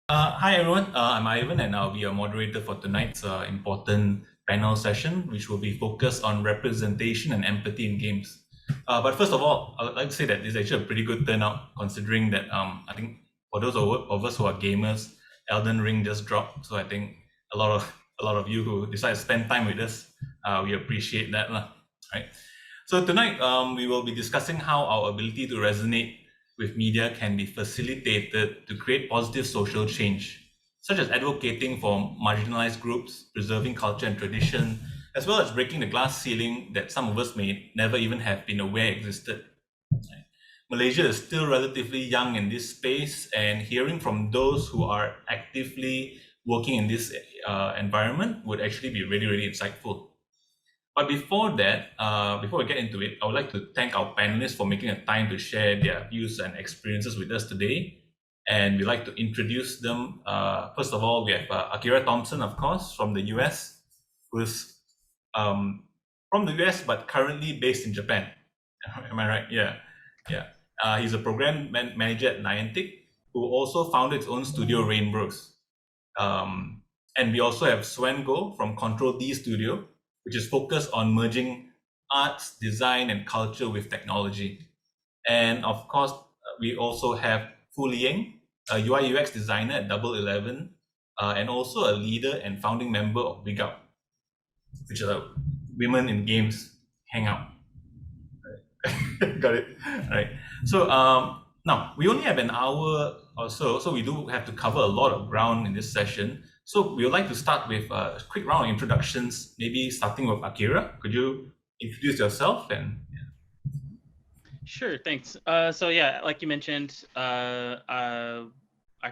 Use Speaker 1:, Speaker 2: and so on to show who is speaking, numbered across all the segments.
Speaker 1: Hi everyone, I'm Ivan and I'll be a moderator for tonight's important panel session, which will be focused on representation and empathy in games. But first of all, I would like to say that this is actually a pretty good turnout, considering that I think for those of us who are gamers, Elden Ring just dropped, so I think a lot of you who decide to spend time with us, we appreciate that, right? So tonight we will be discussing how our ability to resonate with media can be facilitated to create positive social change, such as advocating for marginalized groups, preserving culture and tradition, as well as breaking the glass ceiling that some of us may never even have been aware existed. Malaysia is still relatively young in this space, and hearing from those who are actively working in this environment would actually be really, really insightful. But before that, before we get into it, I would like to thank our panelists for making a time to share their views and experiences with us today. And we'd like to introduce them. First of all, we have Akira Thompson, of course, from the US, who's from the US but currently based in Japan. Am I right? Yeah, yeah. He's a program manager at Niantic, who also founded its own studio, Rainbows. And we also have Suan Goh from Control D Studio, which is focused on merging arts, design, and culture with technology. And of course, we also have Leeying, a UI UX designer at Double 11, and also a leader and founding member of Big Up, which is a women in games hangout. Got it. All right. So now we only have an hour or so we do have to cover a lot of ground in this session. So we would like to start with a quick round of introductions, maybe starting with Akira. Could you introduce yourself and
Speaker 2: Sure, thanks. So yeah, like you mentioned, I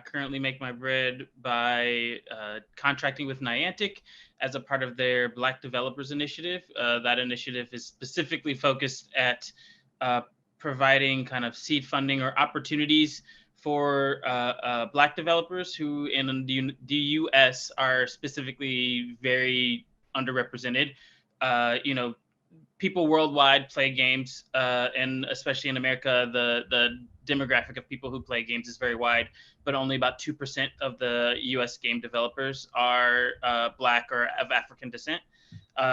Speaker 2: currently make my bread by contracting with Niantic as a part of their Black Developers Initiative. That initiative is specifically focused at providing kind of seed funding or opportunities for Black developers who in the US are specifically very underrepresented. People worldwide play games, and especially in America, the demographic of people who play games is very wide, but only about 2% of the US game developers are Black or of African descent.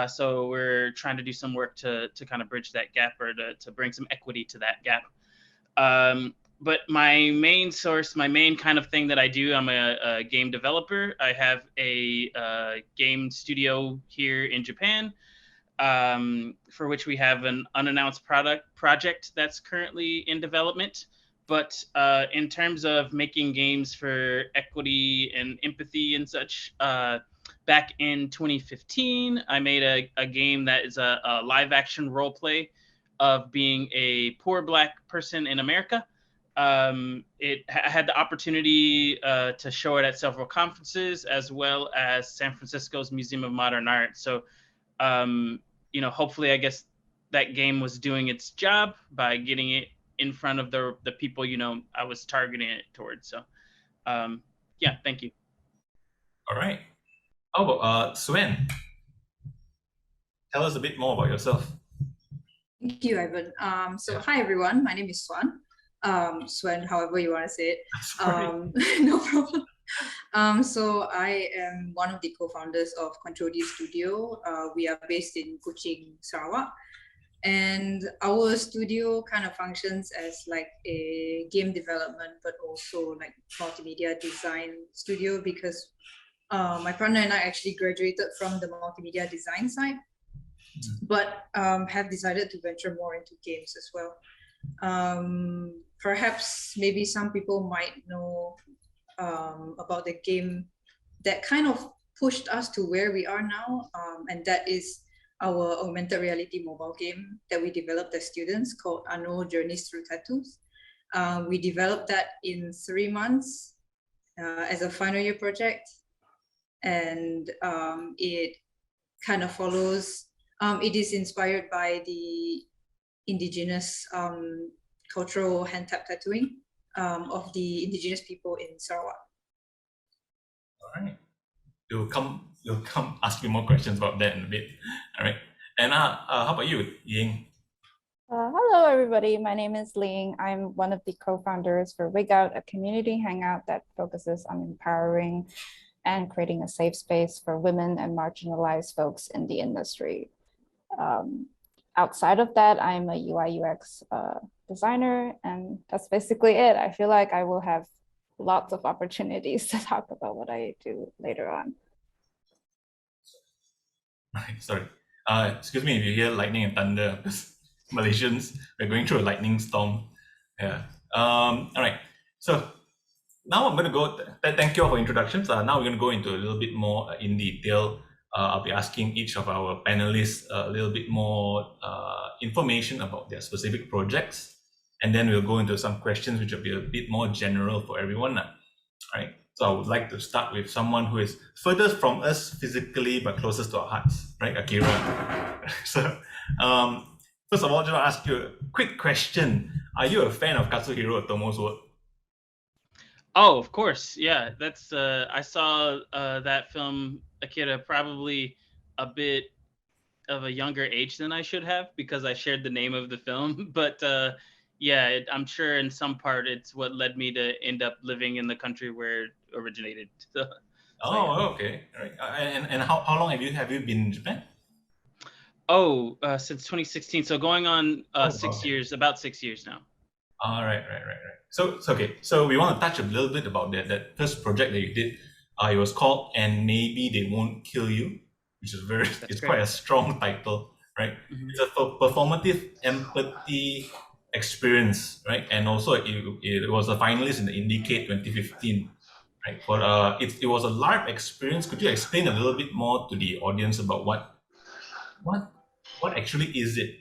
Speaker 2: So we're trying to do some work to kind of bridge that gap or to bring some equity to that gap. But my main source, my main kind of thing that I do, I'm a game developer. I have a game studio here in Japan, for which we have an unannounced project that's currently in development. But in terms of making games for equity and empathy and such, back in 2015, I made a game that is a live action role play of being a poor Black person in America. I had the opportunity to show it at several conferences, as well as San Francisco's Museum of Modern Art. So hopefully, I guess that game was doing its job by getting it in front of the people, I was targeting it towards. So, yeah, thank you.
Speaker 1: all right. How about Swen? Tell us a bit more about yourself.
Speaker 3: Thank you, Ivan. Hi everyone, my name is Suan. Swen, however you want to say it. No problem. So I am one of the co-founders of Control D Studio. We are based in Kuching, Sarawak. And our studio kind of functions as like a game development, but also like multimedia design studio, because my partner and I actually graduated from the multimedia design side, but have decided to venture more into games as well. Perhaps maybe some people might know about the game that kind of pushed us to where we are now, and that is our augmented reality mobile game that we developed as students called Anno Journeys Through Tattoos. We developed that in 3 months as a final year project, and it kind of follows, it is inspired by the indigenous cultural hand tap tattooing of the indigenous people in Sarawak.
Speaker 1: All right. We'll come ask you more questions about that in a bit. All right. And how about you, Ying?
Speaker 4: Hello, everybody. My name is Leeying. I'm one of the co-founders for Wig Out, a community hangout that focuses on empowering and creating a safe space for women and marginalized folks in the industry. Outside of that, I'm a UI UX designer, and that's basically it. I feel like I will have lots of opportunities to talk about what I do later on.
Speaker 1: Sorry. Excuse me if you hear lightning and thunder, because Malaysians, we're going through a lightning storm. Yeah. All right. So now I'm going to go, thank you all for introductions. Now we're going to go into a little bit more in detail. I'll be asking each of our panelists a little bit more information about their specific projects. And then we'll go into some questions which will be a bit more general for everyone. Right. So I would like to start with someone who is furthest from us physically, but closest to our hearts, right, Akira? So first of all, just want to ask you a quick question. Are you a fan of Katsuhiro Otomo's work?
Speaker 2: Oh, of course. Yeah, that's I saw that film, Akira, probably a bit of a younger age than I should have because I shared the name of the film. But yeah, I'm sure in some part it's what led me to end up living in the country where it originated. So,
Speaker 1: Oh,
Speaker 2: yeah.
Speaker 1: okay. All right. And how long have you been in Japan?
Speaker 2: Oh, since 2016. So going on
Speaker 1: Oh,
Speaker 2: 6
Speaker 1: okay.
Speaker 2: years, about 6 years now.
Speaker 1: All right. So okay. So we want to touch a little bit about that first project that you did. It was called "And Maybe They Won't Kill You," which is it's
Speaker 2: great.
Speaker 1: quite a strong title, right?
Speaker 2: Mhm.
Speaker 1: It's a performative empathy experience, right? And also it was a finalist in the Indicate 2015, right? But it was a LARP experience. Could you explain a little bit more to the audience about what actually is it?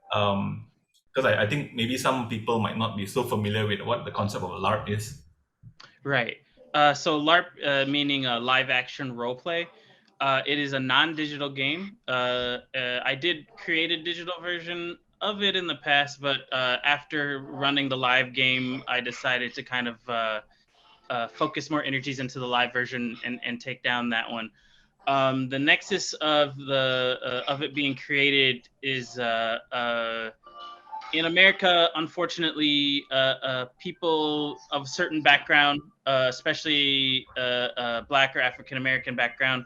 Speaker 1: Because I think maybe some people might not be so familiar with what the concept of a LARP is.
Speaker 2: Right. So LARP, meaning live action role play. It is a non-digital game. I did create a digital version of it in the past, but after running the live game, I decided to kind of focus more energies into the live version and take down that one. The nexus of it being created is in America, unfortunately, people of certain background, especially Black or African American background,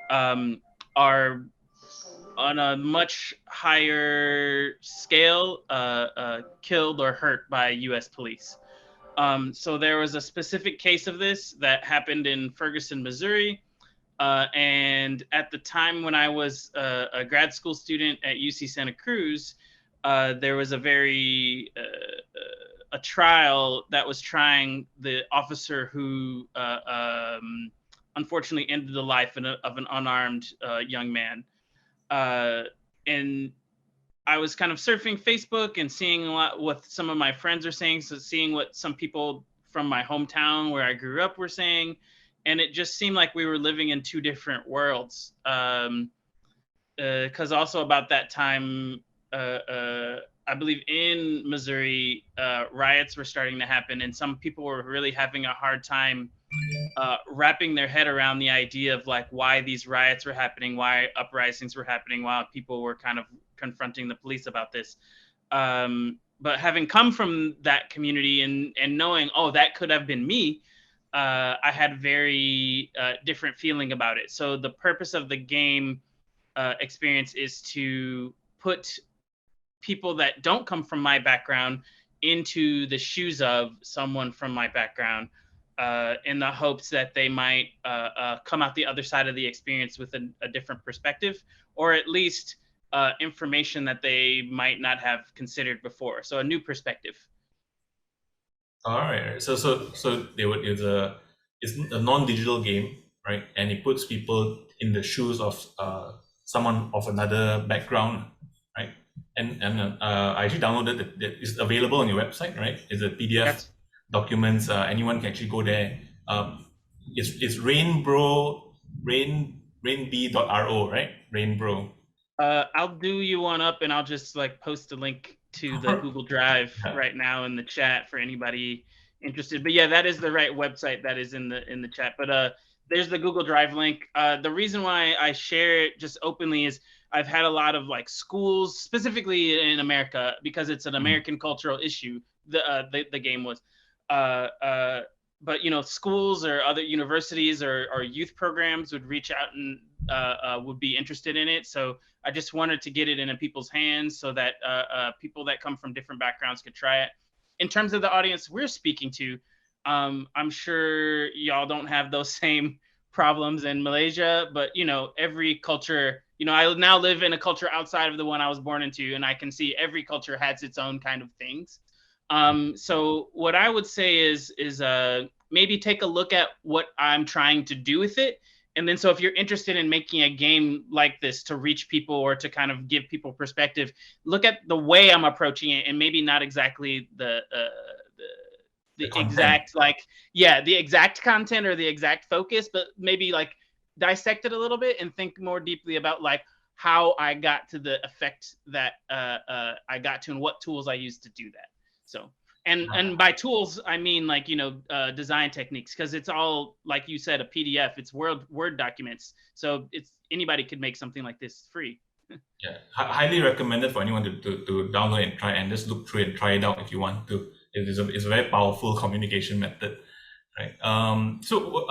Speaker 2: are on a much higher scale killed or hurt by U.S. police. So there was a specific case of this that happened in Ferguson, Missouri. And at the time when I was a grad school student at UC Santa Cruz, there was a trial that was trying the officer who unfortunately ended the life of an unarmed young man. And I was kind of surfing Facebook and seeing a lot what some of my friends are saying, so seeing what some people from my hometown where I grew up were saying, and it just seemed like we were living in two different worlds. Because also about that time, I believe in Missouri, riots were starting to happen, and some people were really having a hard time wrapping their head around the idea of like why these riots were happening, why uprisings were happening, while people were kind of confronting the police about this. But having come from that community and knowing, oh, that could have been me, I had very different feeling about it. So the purpose of the game experience is to put people that don't come from my background into the shoes of someone from my background, in the hopes that they might come out the other side of the experience with a different perspective, or at least information that they might not have considered before. So a new perspective.
Speaker 1: All right. So it's a non-digital game, right? And it puts people in the shoes of someone of another background, right? And I actually downloaded it. It's available on your website, right? It's a PDF documents. Anyone can actually go there. It's rainb.ro, right? Rainbro.
Speaker 2: I'll do you one up, and I'll just like post a link to the Google Drive right now in the chat for anybody interested. But yeah, that is the right website that is in the chat. But there's the Google Drive link. The reason why I share it just openly is I've had a lot of like schools, specifically in America, because it's an American cultural issue. The game was, but you know, schools or other universities or youth programs would reach out and would be interested in it. So I just wanted to get it into people's hands so that people that come from different backgrounds could try it. In terms of the audience we're speaking to, I'm sure y'all don't have those same problems in Malaysia, but you know, every culture, you know, I now live in a culture outside of the one I was born into, and I can see every culture has its own kind of things. So what I would say is maybe take a look at what I'm trying to do with it. And then, so if you're interested in making a game like this to reach people or to kind of give people perspective, look at the way I'm approaching it, and maybe not exactly the exact, like, yeah, the exact content or the exact focus, but maybe like dissect it a little bit and think more deeply about like how I got to the effect that I got to and what tools I used to do that. So, and by tools, I mean like, you know, design techniques, because it's all, like you said, a PDF, it's Word documents. So it's anybody could make something like this free.
Speaker 1: Yeah, highly recommended for anyone to download and try and just look through it, try it out if you want to. It's a very powerful communication method, right? So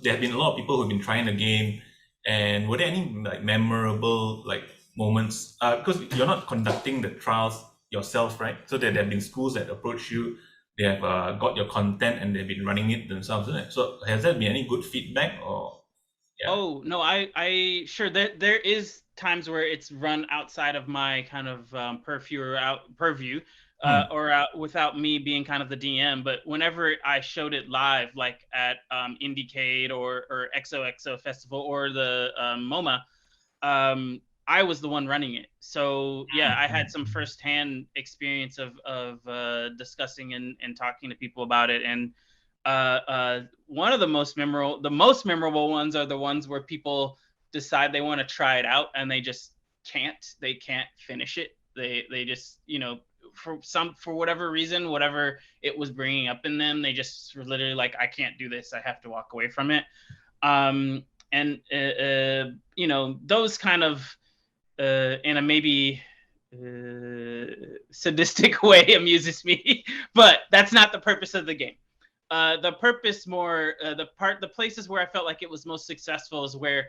Speaker 1: there have been a lot of people who've been trying the game, and were there any like memorable like moments? Because you're not conducting the trials yourself, right? So there have been schools that approach you, they have got your content and they've been running it themselves, isn't it? So has there been any good feedback or? Yeah.
Speaker 2: Oh no, I sure there is times where it's run outside of my kind of purview or out without me being kind of the DM. But whenever I showed it live, like at Indiecade or XOXO Festival or the MoMA, I was the one running it. So yeah, I had some firsthand experience of discussing and talking to people about it. And one of the most memorable ones are the ones where people decide they want to try it out and they just they can't finish it. They just, you know, for whatever reason, whatever it was bringing up in them, they just were literally like, I can't do this, I have to walk away from it. And you know, those kind of in a maybe sadistic way amuses me, but that's not the purpose of the game. The purpose more, the places where I felt like it was most successful is where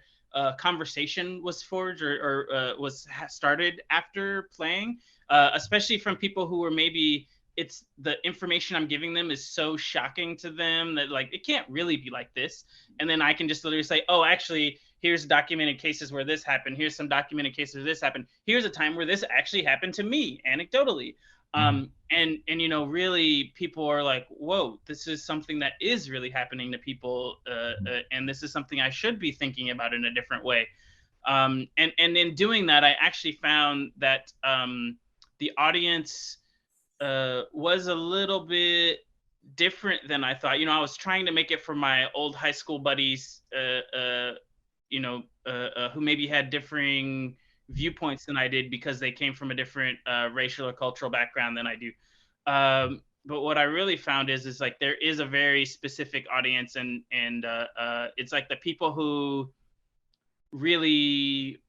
Speaker 2: conversation was forged or was started after playing, especially from people who were maybe, it's the information I'm giving them is so shocking to them that like, it can't really be like this. And then I can just literally say, oh, actually, here's documented cases where this happened. Here's some documented cases where this happened. Here's a time where this actually happened to me anecdotally. And you know, really people are like, whoa, this is something that is really happening to people. And this is something I should be thinking about in a different way. And in doing that, I actually found that the audience was a little bit different than I thought. You know, I was trying to make it for my old high school buddies, you know, who maybe had differing viewpoints than I did because they came from a different racial or cultural background than I do. But what I really found is like there is a very specific audience, and it's like the people who really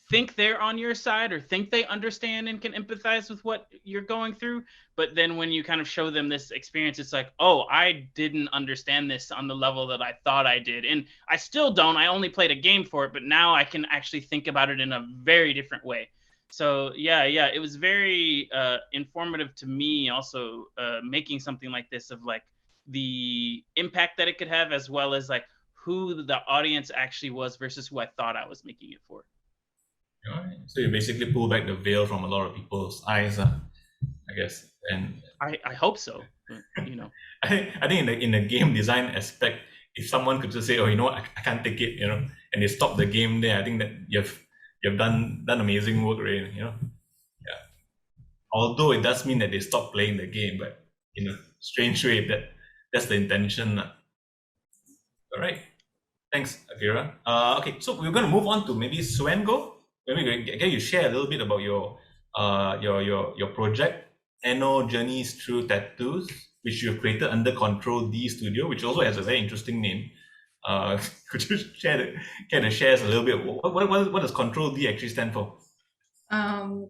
Speaker 2: think they're on your side or think they understand and can empathize with what you're going through. But then when you kind of show them this experience, it's like, oh, I didn't understand this on the level that I thought I did. And I still don't. I only played a game for it, but now I can actually think about it in a very different way. So yeah, it was very informative to me also, making something like this, of like the impact that it could have, as well as like who the audience actually was versus who I thought I was making it for.
Speaker 1: All right. So you basically pull back the veil from a lot of people's eyes, I guess. And
Speaker 2: I hope so. You know,
Speaker 1: I think in the game design aspect, if someone could just say, oh, you know what, I can't take it, you know, and they stop the game there, I think that you've done amazing work, really, you know. Yeah. Although it does mean that they stop playing the game, but in a strange way, that's the intention. All right. Thanks, Akira. Okay, so we're going to move on to maybe Suan Goh. Maybe can you share a little bit about your project, Anno Journeys Through Tattoos, which you've created under Control D Studio, which also has a very interesting name. Could you share us a little bit? What does Control D actually stand for?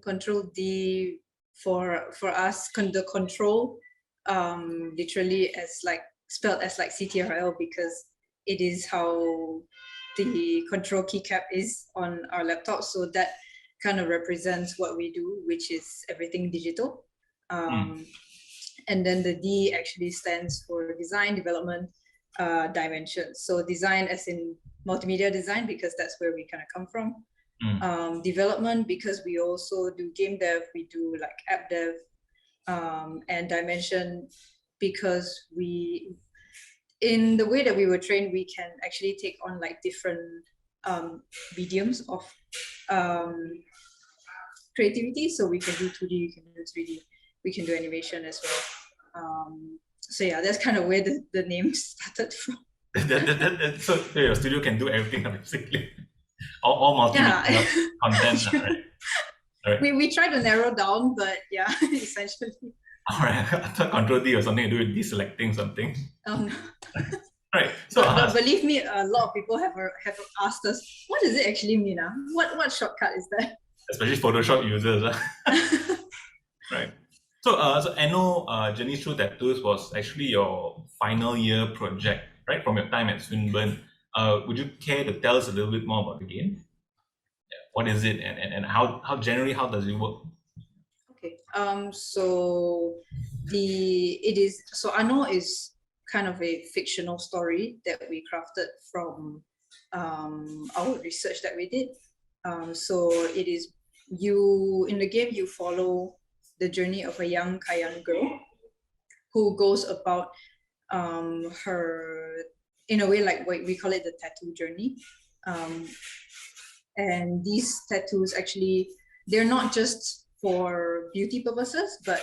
Speaker 3: Control D for us, the control, literally as like spelled as like CTRL, because it is how the control keycap is on our laptop. So that kind of represents what we do, which is everything digital. And then the D actually stands for design, development, dimensions. So design as in multimedia design, because that's where we kind of come from. Development, because we also do game dev, we do like app dev, and dimension, because we, in the way that we were trained, we can actually take on like different mediums of creativity. So we can do 2D, we can do 3D, we can do animation as well. So yeah, that's kind of where the name started from.
Speaker 1: So your studio can do everything basically. All multimedia content, right? Right.
Speaker 3: We try to narrow down, but yeah, essentially.
Speaker 1: All right, I thought Control D was something to do with deselecting something. Right. So,
Speaker 3: but believe me, a lot of people have asked us, what does it actually mean? What shortcut is that?
Speaker 1: Especially Photoshop users. Right. So, Anno, Journey Through Tattoos was actually your final year project, right? From your time at Swinburne. Would you care to tell us a little bit more about the game? Yeah. What is it, and how generally how does it work?
Speaker 3: Okay. So Anno is kind of a fictional story that we crafted from our research that we did. So it is, in the game you follow the journey of a young Kayan girl who goes about her, in a way, like we call it the tattoo journey. And these tattoos actually, they're not just for beauty purposes, but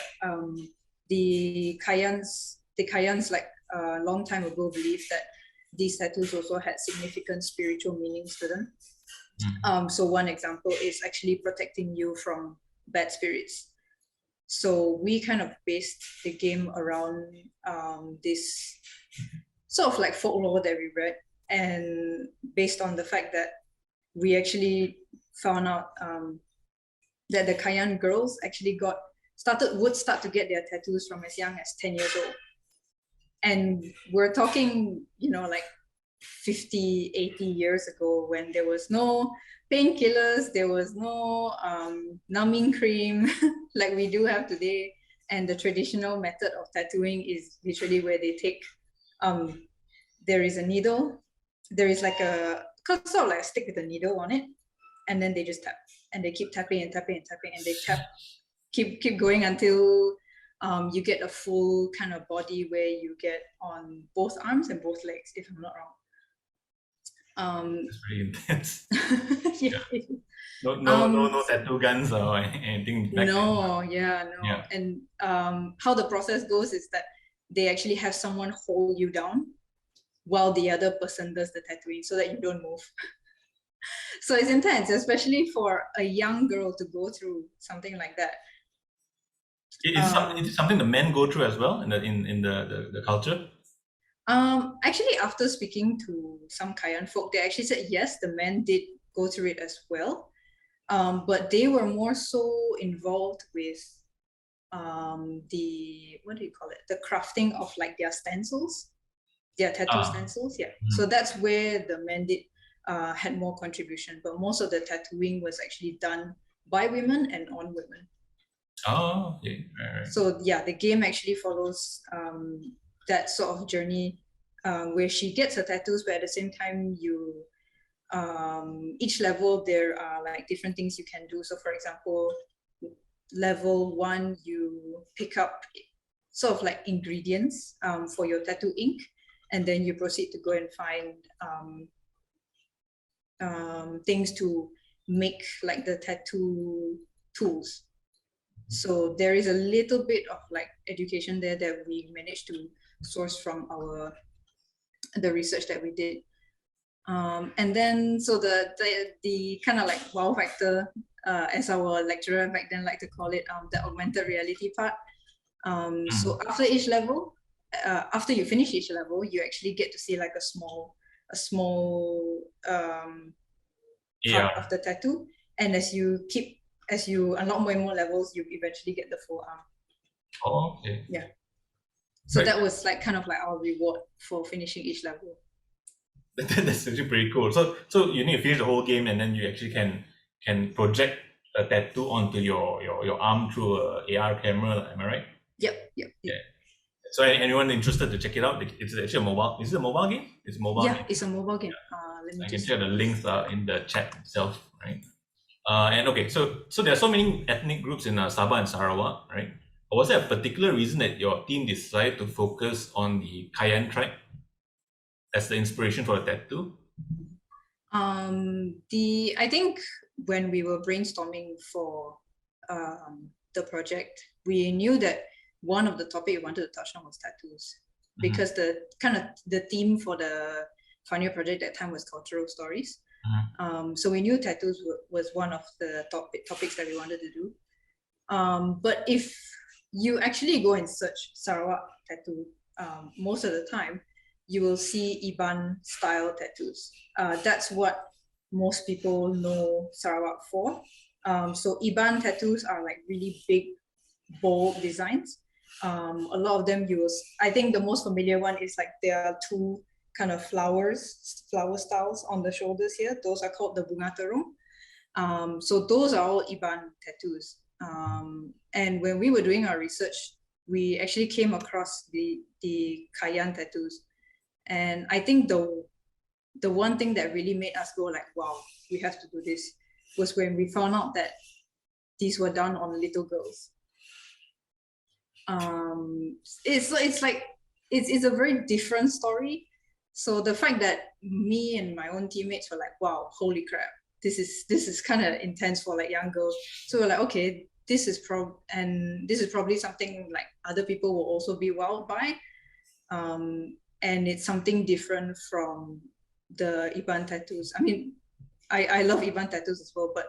Speaker 3: the Kayans like a long time ago believed that these tattoos also had significant spiritual meanings to them. So one example is actually protecting you from bad spirits. So we kind of based the game around this sort of like folklore that we read, and based on the fact that we actually found out that the Kayan girls actually would start to get their tattoos from as young as 10 years old. And we're talking, like 50, 80 years ago, when there was no painkillers, there was no numbing cream like we do have today. And the traditional method of tattooing is literally where they take, there is a needle, there is like sort of like a stick with a needle on it, and then they just tap, and they keep tapping and tapping and tapping, and they tap, keep going until you get a full kind of body where you get on both arms and both legs, if I'm not wrong.
Speaker 1: It's really intense.
Speaker 3: Yeah.
Speaker 1: No tattoo guns or anything back
Speaker 3: no.
Speaker 1: Yeah.
Speaker 3: And how the process goes is that they actually have someone hold you down while the other person does the tattooing, so that you don't move. So it's intense, especially for a young girl to go through something like that.
Speaker 1: Is it something the men go through as well in the culture?
Speaker 3: Actually, after speaking to some Kayan folk, they actually said yes, the men did go through it as well, but they were more so involved with the crafting of like their stencils, their tattoo stencils. Yeah. So that's where the men did had more contribution, but most of the tattooing was actually done by women and on women.
Speaker 1: Oh, okay. Right.
Speaker 3: So yeah, the game actually follows that sort of journey where she gets her tattoos, but at the same time, each level there are like different things you can do. So for example, level 1, you pick up sort of like ingredients for your tattoo ink, and then you proceed to go and find things to make like the tattoo tools. So there is a little bit of like education there that we managed to source from the research that we did. And then so the kind of like wow factor, as our lecturer back then liked to call it, the augmented reality part. So after each level, after you finish each level, you actually get to see like a small a small
Speaker 1: Yeah.
Speaker 3: part of the tattoo, and as you unlock more and more levels, you eventually get the full arm.
Speaker 1: Oh, okay.
Speaker 3: Yeah. So
Speaker 1: Right.
Speaker 3: that was like kind of like our reward for finishing each level.
Speaker 1: That's actually pretty cool. So you need to finish the whole game, and then you actually can project a tattoo onto your arm through a AR camera. Am I right?
Speaker 3: Yep.
Speaker 1: Yeah. So anyone interested to check it out? It's actually a mobile. Is it a mobile game? It's a mobile.
Speaker 3: Yeah,
Speaker 1: game.
Speaker 3: it's a mobile game. Let me
Speaker 1: I can
Speaker 3: just
Speaker 1: share the links in the chat itself, right? And okay, so there are so many ethnic groups in Sabah and Sarawak, right? Was there a particular reason that your team decided to focus on the Kayan tribe as the inspiration for the tattoo?
Speaker 3: I think when we were brainstorming for the project, we knew that one of the topic we wanted to touch on was tattoos, because the theme for the final project at that time was cultural stories. So we knew tattoos was one of the topics that we wanted to do. But if you actually go and search Sarawak tattoo, most of the time you will see Iban style tattoos. That's what most people know Sarawak for. So Iban tattoos are like really big, bold designs. A lot of them I think the most familiar one is like there are two kind of flower styles on the shoulders here. Those are called the bunga terung. So those are all Iban tattoos. And when we were doing our research, we actually came across the Kayan tattoos. And I think the one thing that really made us go like, wow, we have to do this, was when we found out that these were done on little girls. It's a very different story. So the fact that me and my own teammates were like, wow, holy crap, this is kind of intense for like young girls. So we're like, okay, this is probably something like other people will also be wowed by. And it's something different from the Iban tattoos. I mean, I love Iban tattoos as well, but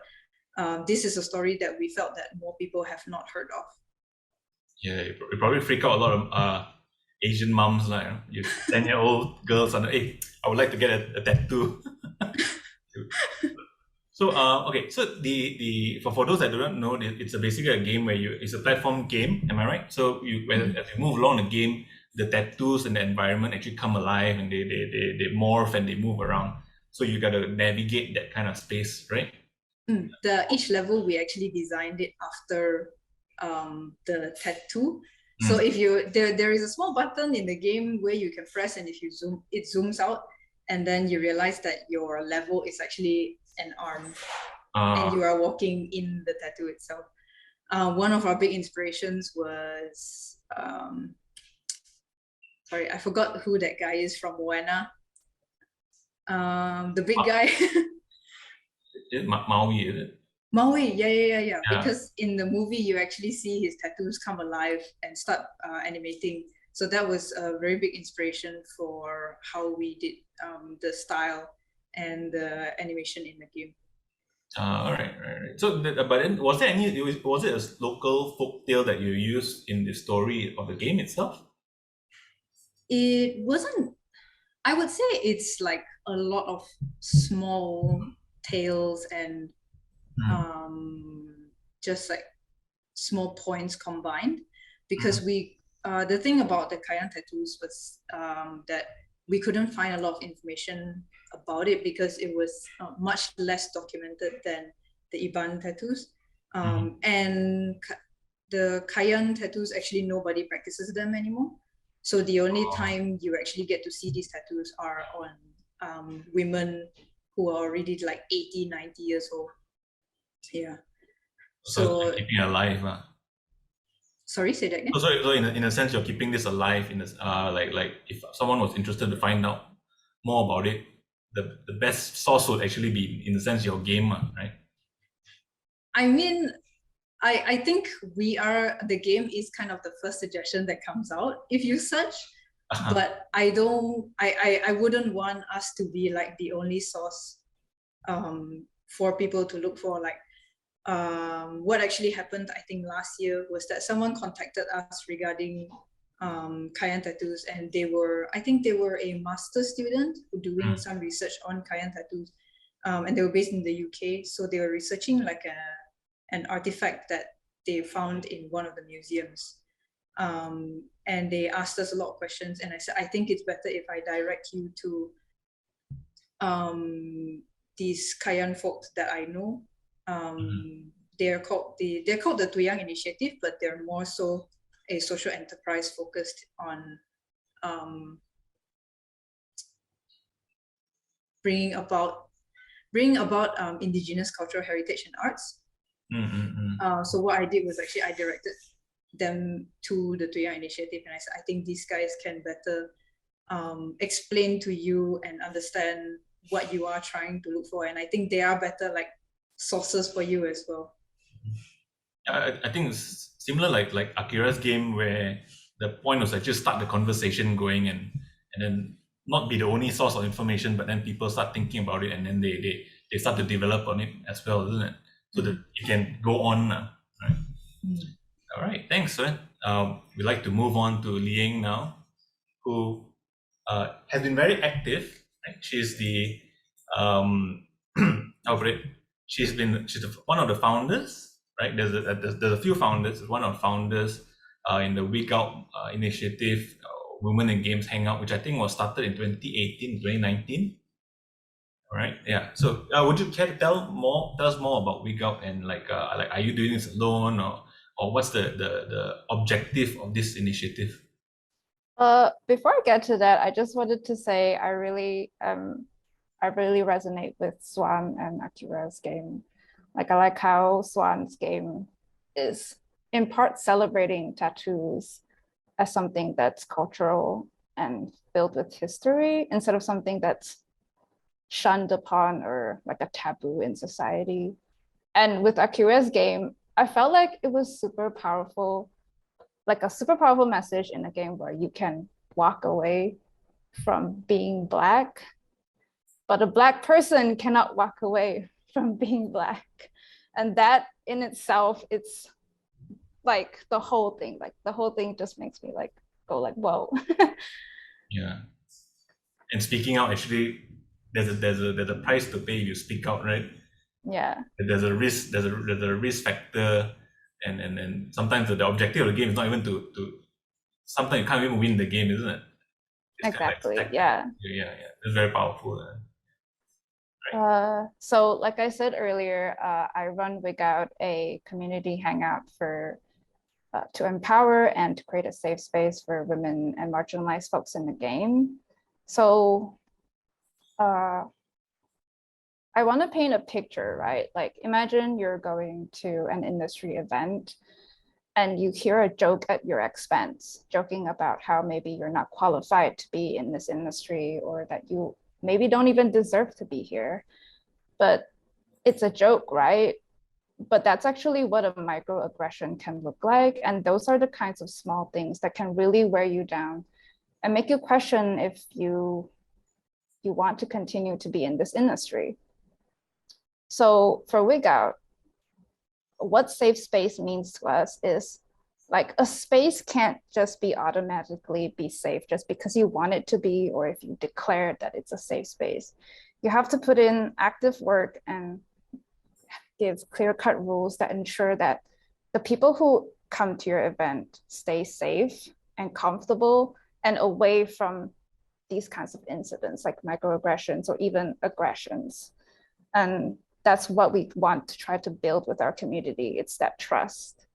Speaker 3: this is a story that we felt that more people have not heard of.
Speaker 1: Yeah, it probably freak out a lot of Asian moms, like you 10-year-old girls, and hey, I would like to get a tattoo. So okay, so for those that do not know, it's basically a game where it's a platform game. Am I right? So as you move along the game, the tattoos and the environment actually come alive, and they morph and they move around. So you got to navigate that kind of space, right?
Speaker 3: Each level we actually designed it after the tattoo. So if there is a small button in the game where you can press, and if you zoom, it zooms out, and then you realize that your level is actually an arm, and you are walking in the tattoo itself. One of our big inspirations was sorry, I forgot who that guy is from Moana. The big guy.
Speaker 1: Maui, is it?
Speaker 3: Maui, yeah. Because in the movie, you actually see his tattoos come alive and start animating. So that was a very big inspiration for how we did the style and the animation in the game.
Speaker 1: All right. So, but then was it a local folk tale that you used in the story of the game itself?
Speaker 3: It wasn't. I would say it's like a lot of small tales and just like small points combined, because the thing about the Kayan tattoos was that we couldn't find a lot of information about it, because it was much less documented than the Iban tattoos. And the Kayan tattoos, actually nobody practices them anymore. So the only time you actually get to see these tattoos are on women who are already like 80, 90 years old. Yeah.
Speaker 1: So it's keeping it alive.
Speaker 3: Sorry, say that again.
Speaker 1: So in a sense, you're keeping this alive. In this, like if someone was interested to find out more about it, the best source would actually be, in a sense, your game, right?
Speaker 3: I mean, I think the game is kind of the first suggestion that comes out if you search, but I wouldn't want us to be like the only source for people to look for. Like what actually happened, I think last year, was that someone contacted us regarding cayenne tattoos, and I think they were a master student doing some research on cayenne tattoos, and they were based in the UK. So they were researching like an artifact that they found in one of the museums. And they asked us a lot of questions, and I said, I think it's better if I direct you to these Cayenne folks that I know. They're called the Leeying Initiative, but they're more so a social enterprise focused on bringing about indigenous cultural heritage and arts. So what I did was actually I directed them to the Leeying Initiative, and I said, I think these guys can better explain to you and understand what you are trying to look for, and I think they are better like sources for you as well.
Speaker 1: I think it's similar like Akira's game, where the point was like just start the conversation going and then not be the only source of information, but then people start thinking about it, and then they start to develop on it as well, isn't it? So that you can go on, right? All right, thanks, Suan. We'd like to move on to Leeying now, who has been very active. Right? She's the she's one of the founders, right? There's a few founders. One of the founders in the Week Out initiative, Women in Games Hangout, which I think was started in 2018, 2019. All right, yeah. So would you care to tell us more about Week Out, and are you doing this alone, or what's the objective of this initiative?
Speaker 4: Before I get to that, I just wanted to say I really resonate with Suan and Akira's game. Like, I like how Suan's game is in part celebrating tattoos as something that's cultural and filled with history, instead of something that's shunned upon or like a taboo in society. And with Akira's game, I felt like it was super powerful, like a super powerful message in a game where you can walk away from being Black, but a Black person cannot walk away from being Black. And that in itself, it's like the whole thing just makes me like go like, whoa.
Speaker 1: Yeah. And speaking out, actually, there's a price to pay if you speak out, right?
Speaker 4: Yeah.
Speaker 1: There's a risk factor, and sometimes the objective of the game is not even to sometimes you can't even win the game, isn't it? It's
Speaker 4: Exactly.
Speaker 1: kind of like,
Speaker 4: yeah.
Speaker 1: It's very powerful.
Speaker 4: So like I said earlier, I run Wigout, a community hangout for to empower and to create a safe space for women and marginalized folks in the game. So I want to paint a picture, right? Like, imagine you're going to an industry event and you hear a joke at your expense, joking about how maybe you're not qualified to be in this industry, or that you maybe don't even deserve to be here. But it's a joke, right? But that's actually what a microaggression can look like. And those are the kinds of small things that can really wear you down and make you question if you want to continue to be in this industry. So for Wigout, what safe space means to us is like, a space can't just be automatically be safe just because you want it to be, or if you declare that it's a safe space. You have to put in active work and give clear-cut rules that ensure that the people who come to your event stay safe and comfortable and away from these kinds of incidents like microaggressions or even aggressions. And that's what we want to try to build with our community. It's that trust.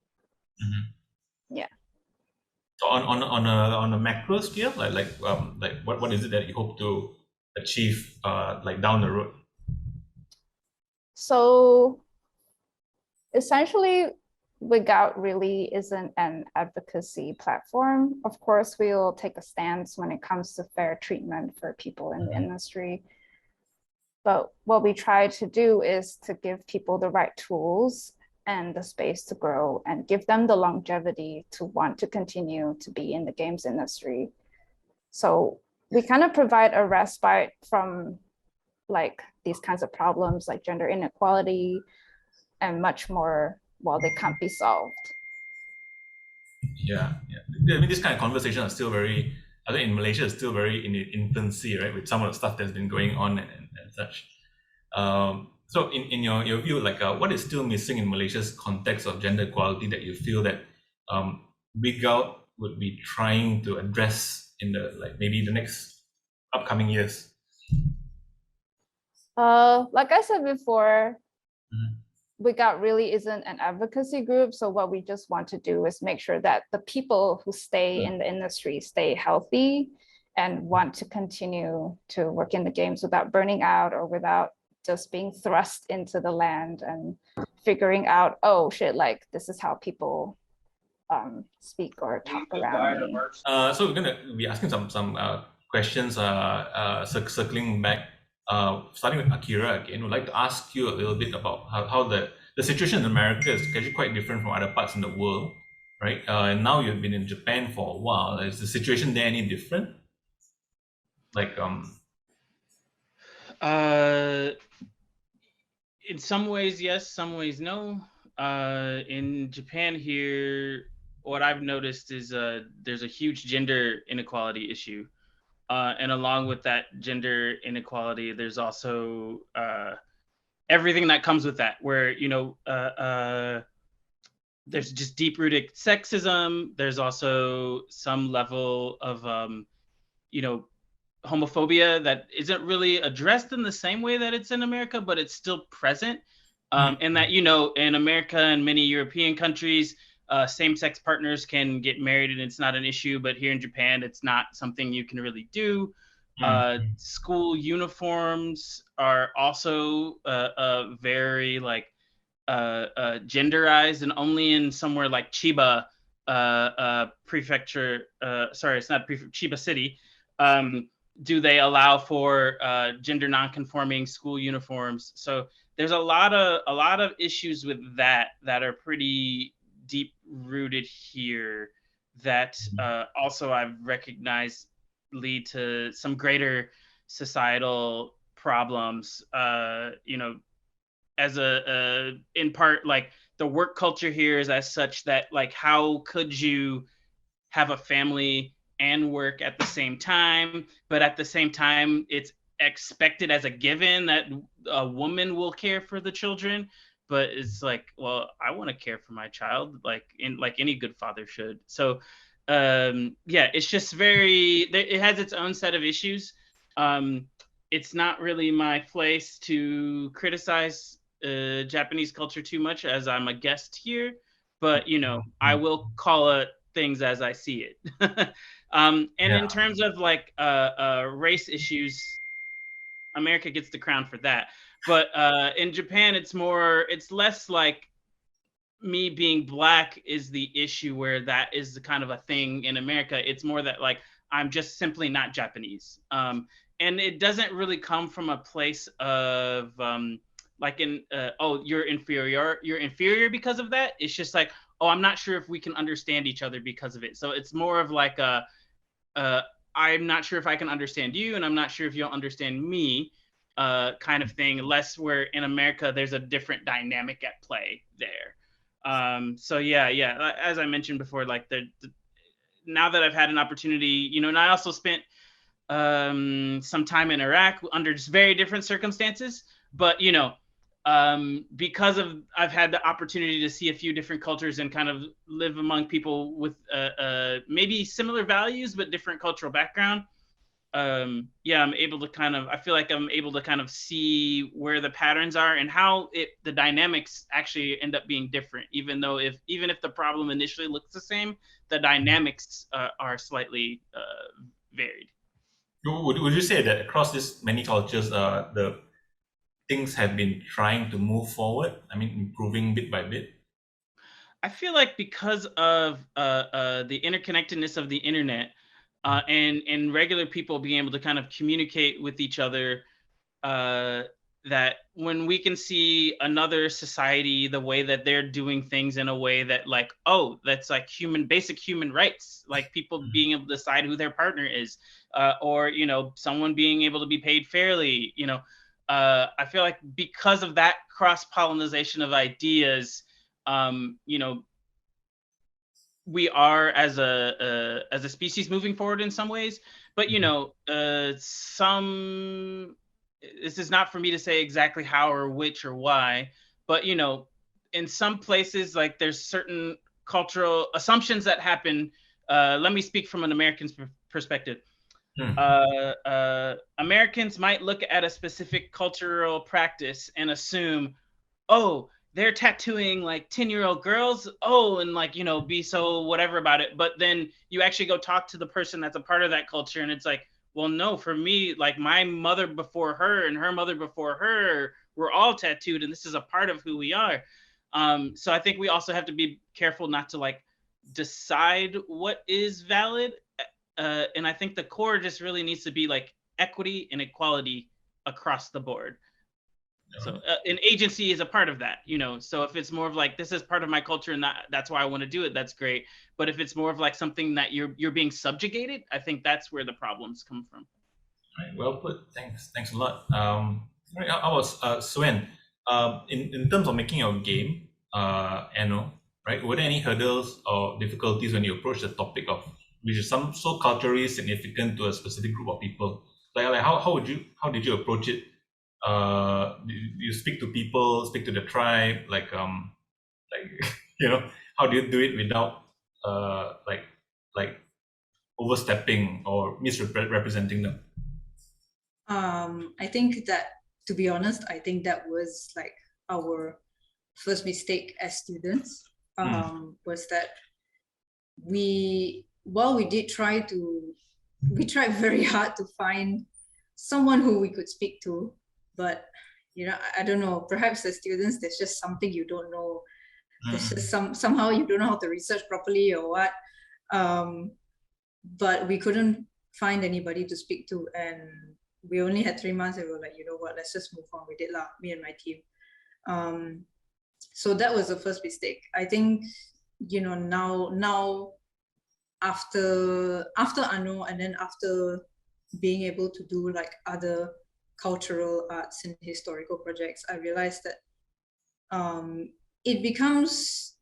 Speaker 4: Yeah.
Speaker 1: So on a macro scale, like what is it that you hope to achieve like down the road?
Speaker 4: So essentially, Wigout really isn't an advocacy platform. Of course, we will take a stance when it comes to fair treatment for people in the industry. But what we try to do is to give people the right tools and the space to grow and give them the longevity to want to continue to be in the games industry. So we kind of provide a respite from like these kinds of problems like gender inequality and much more while they can't be solved.
Speaker 1: Yeah. I mean, this kind of conversation are still very, I think in Malaysia is still very in its infancy, right? With some of the stuff that's been going on and such. So in your view, like what is still missing in Malaysia's context of gender equality that you feel that Big Out would be trying to address in the maybe the next upcoming years?
Speaker 4: Like I said before, Big Out really isn't an advocacy group. So what we just want to do is make sure that the people who stay in the industry stay healthy and want to continue to work in the games without burning out or without just being thrust into the land and figuring out, oh shit, like this is how people speak or talk around me.
Speaker 1: So we're gonna be asking some questions circling back, starting with Akira again. We'd like to ask you a little bit about how the situation in America is actually quite different from other parts in the world, right? And now you've been in Japan for a while. Is the situation there any different?
Speaker 2: In some ways, yes, some ways, no. In Japan here, what I've noticed is there's a huge gender inequality issue. And along with that gender inequality, there's also everything that comes with that, where, there's just deep-rooted sexism. There's also some level of, homophobia that isn't really addressed in the same way that it's in America, but it's still present. And that, in America and many European countries, same-sex partners can get married and it's not an issue, but here in Japan, it's not something you can really do. School uniforms are also very genderized, and only in somewhere like Chiba prefecture, sorry, it's not Chiba city, do they allow for gender non-conforming school uniforms. So there's a lot of issues with that are pretty deep rooted here that also I've recognized lead to some greater societal problems. As in part, like the work culture here is as such that how could you have a family and work at the same time, but at the same time it's expected as a given that a woman will care for the children. But it's well, I want to care for my child like any good father should. So it's just it has its own set of issues. It's not really my place to criticize Japanese culture too much, as I'm a guest here, but I will call it things as I see it. In terms of race issues, America gets the crown for that. But in Japan, it's less like me being Black is the issue, where that is the kind of a thing in America. It's more that I'm just simply not Japanese. And it doesn't really come from a place of you're inferior because of that. It's just I'm not sure if we can understand each other because of it. So it's more of I'm not sure if I can understand you, and I'm not sure if you'll understand me, kind of thing. Less where in America there's a different dynamic at play there. So as I mentioned before, now that I've had an opportunity, and I also spent some time in Iraq under just very different circumstances, but because I've had the opportunity to see a few different cultures and kind of live among people with maybe similar values but different cultural background. I'm able to I feel like I'm able to kind of see where the patterns are and how the dynamics actually end up being different, even if the problem initially looks the same, the dynamics are slightly varied.
Speaker 1: Would you say that across these many cultures, the things have been trying to move forward? I mean, improving bit by bit?
Speaker 2: I feel like because of the interconnectedness of the internet, and regular people being able to kind of communicate with each other, that when we can see another society, the way that they're doing things in a way that that's basic human rights, like people being able to decide who their partner is, or someone being able to be paid fairly. I feel like because of that cross-pollination of ideas, we are as a species moving forward in some ways, but you know, this is not for me to say exactly how or which or why, but you know, in some places, like there's certain cultural assumptions that happen. Let me speak from an American's perspective. Americans might look at a specific cultural practice and assume, oh, they're tattooing like 10-year-old girls. Oh, and like, you know, be so whatever about it. But then you actually go talk to the person that's a part of that culture. And it's like, well, no, for me, like my mother before her and her mother before her, we're all tattooed. And this is a part of who we are. So I think we also have to be careful not to like decide what is valid. And I think the core just really needs to be like equity and equality across the board. So an agency is a part of that, you know. So if it's more of like, this is part of my culture and that's why I want to do it, that's great. But if it's more of like something that you're being subjugated, I think that's where the problems come from.
Speaker 1: Right, well put. Thanks a lot. Right, I was Suan. In terms of making your game, Anno, right? Were there any hurdles or difficulties when you approach the topic of which is some so culturally significant to a specific group of people? Like how did you approach it? Do you speak to people, speak to the tribe, like you know, how do you do it without like overstepping or misrepresenting them?
Speaker 3: I think that, to be honest, I think that was like our first mistake as students. Was that while we tried very hard to find someone who we could speak to, but you know, I don't know, perhaps as students there's just something you don't know. There's just somehow you don't know how to research properly or what. But we couldn't find anybody to speak to, and we only had 3 months, and we were like, you know what, let's just move on with it lah, me and my team. So that was the first mistake. I think, you know, now after Anno, and then after being able to do like other cultural arts and historical projects, I realized that it becomes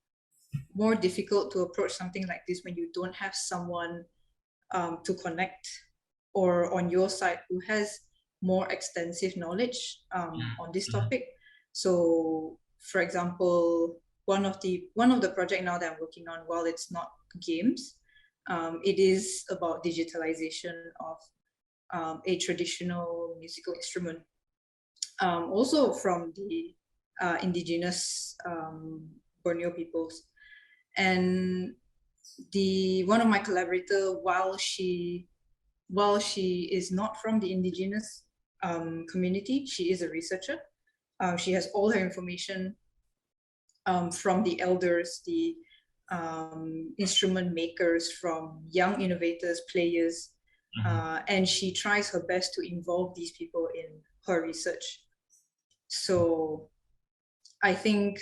Speaker 3: more difficult to approach something like this when you don't have someone to connect, or on your side who has more extensive knowledge on this topic. So for example, one of the project now that I'm working on, while it's not games, it is about digitalization of a traditional musical instrument, also from the indigenous Borneo peoples. And one of my collaborator, while she is not from the indigenous community, she is a researcher. She has all her information from the elders, the instrument makers, from young innovators, players, and she tries her best to involve these people in her research. So I think,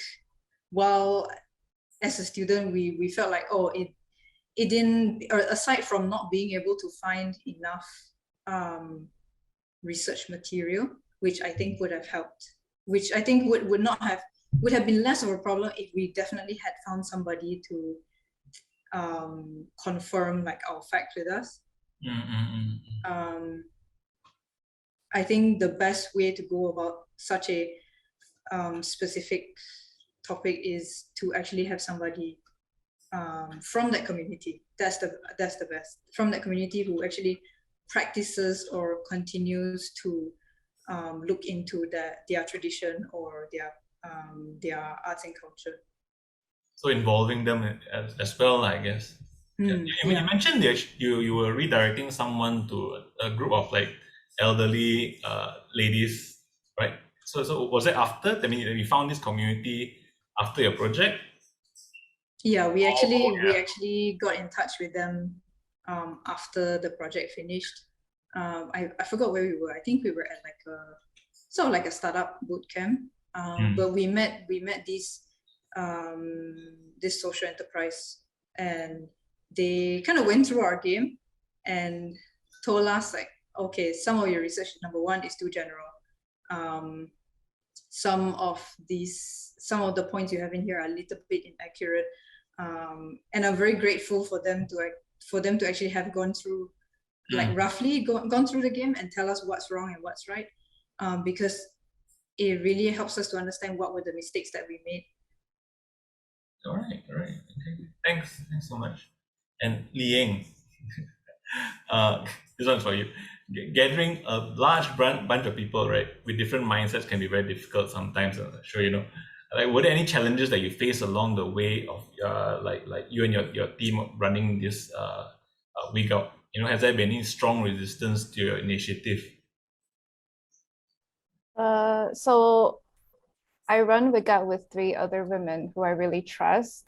Speaker 3: while as a student we felt like, oh, it didn't, or aside from not being able to find enough research material, which I think would have helped, which I think would have been less of a problem if we definitely had found somebody to confirm like our facts with us. I think the best way to go about such a specific topic is to actually have somebody from that community. That's the best, from that community, who actually practices or continues to look into their tradition or their arts and culture.
Speaker 1: So involving them as well, I guess. You mentioned that you were redirecting someone to a group of like elderly ladies, right? So was it after? I mean, you found this community after your project? Yeah, we actually got in touch with them after the project finished. I forgot where we were. I think we were at like a sort of like a startup boot camp. But we met this social enterprise, and they kind of went through our game and told us like, okay, some of your research, number one, is too general. Some of the points you have in here are a little bit inaccurate.
Speaker 3: And I'm very grateful for them to actually have gone through, like roughly gone through the game and tell us what's wrong and what's right, because it really helps us to understand what were the mistakes that we made.
Speaker 1: All right. Okay. Thanks so much. And Leeying, this one's for you. Gathering a large bunch of people, right, with different mindsets can be very difficult sometimes. I'm sure you know. Like, were there any challenges that you faced along the way of like you and your team running this week out? You know, has there been any strong resistance to your initiative?
Speaker 4: So I run Wig Out with 3 other women who I really trust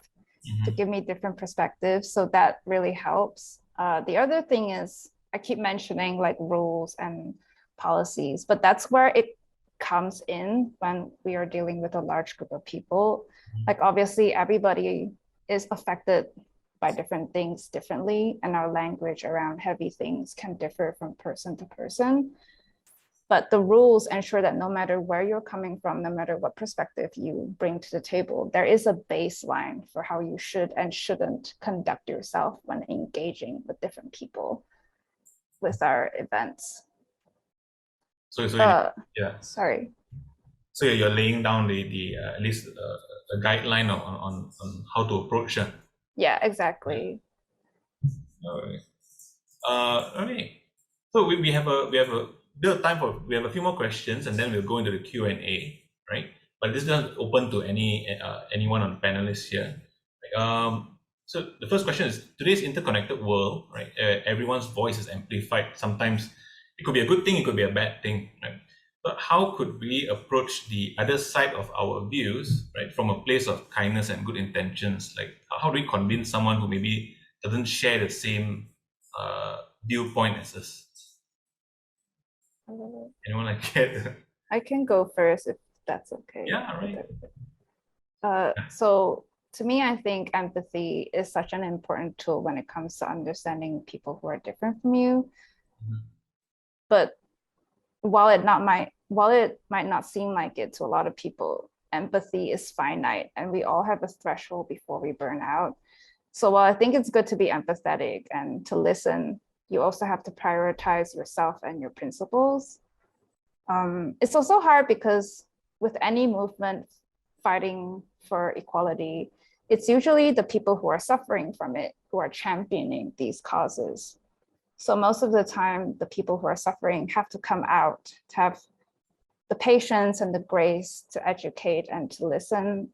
Speaker 4: to give me different perspectives. So that really helps. The other thing is I keep mentioning like rules and policies, but that's where it comes in when we are dealing with a large group of people. Like obviously everybody is affected by different things differently, and our language around heavy things can differ from person to person. But the rules ensure that no matter where you're coming from, no matter what perspective you bring to the table, there is a baseline for how you should and shouldn't conduct yourself when engaging with different people with our events.
Speaker 1: So
Speaker 4: Sorry.
Speaker 1: So you're laying down the at least a guideline on how to approach it.
Speaker 4: Yeah, exactly.
Speaker 1: All right. Okay. So we have a bit of time for, we have a few more questions, and then we'll go into the Q&A, right? But this is open to anyone on the panelists here. So the first question is, today's interconnected world, right? Everyone's voice is amplified. Sometimes it could be a good thing, it could be a bad thing, right? But how could we approach the other side of our views, right, from a place of kindness and good intentions? Like, how do we convince someone who maybe doesn't share the same viewpoint as us? Anyone like that?
Speaker 4: I can go first if that's okay.
Speaker 1: Yeah, right.
Speaker 4: So to me, I think empathy is such an important tool when it comes to understanding people who are different from you. But while it might not seem like it to a lot of people, empathy is finite, and we all have a threshold before we burn out. So while I think it's good to be empathetic and to listen, you also have to prioritize yourself and your principles. It's also hard because with any movement fighting for equality, it's usually the people who are suffering from it who are championing these causes. So most of the time, the people who are suffering have to come out to have the patience and the grace to educate and to listen.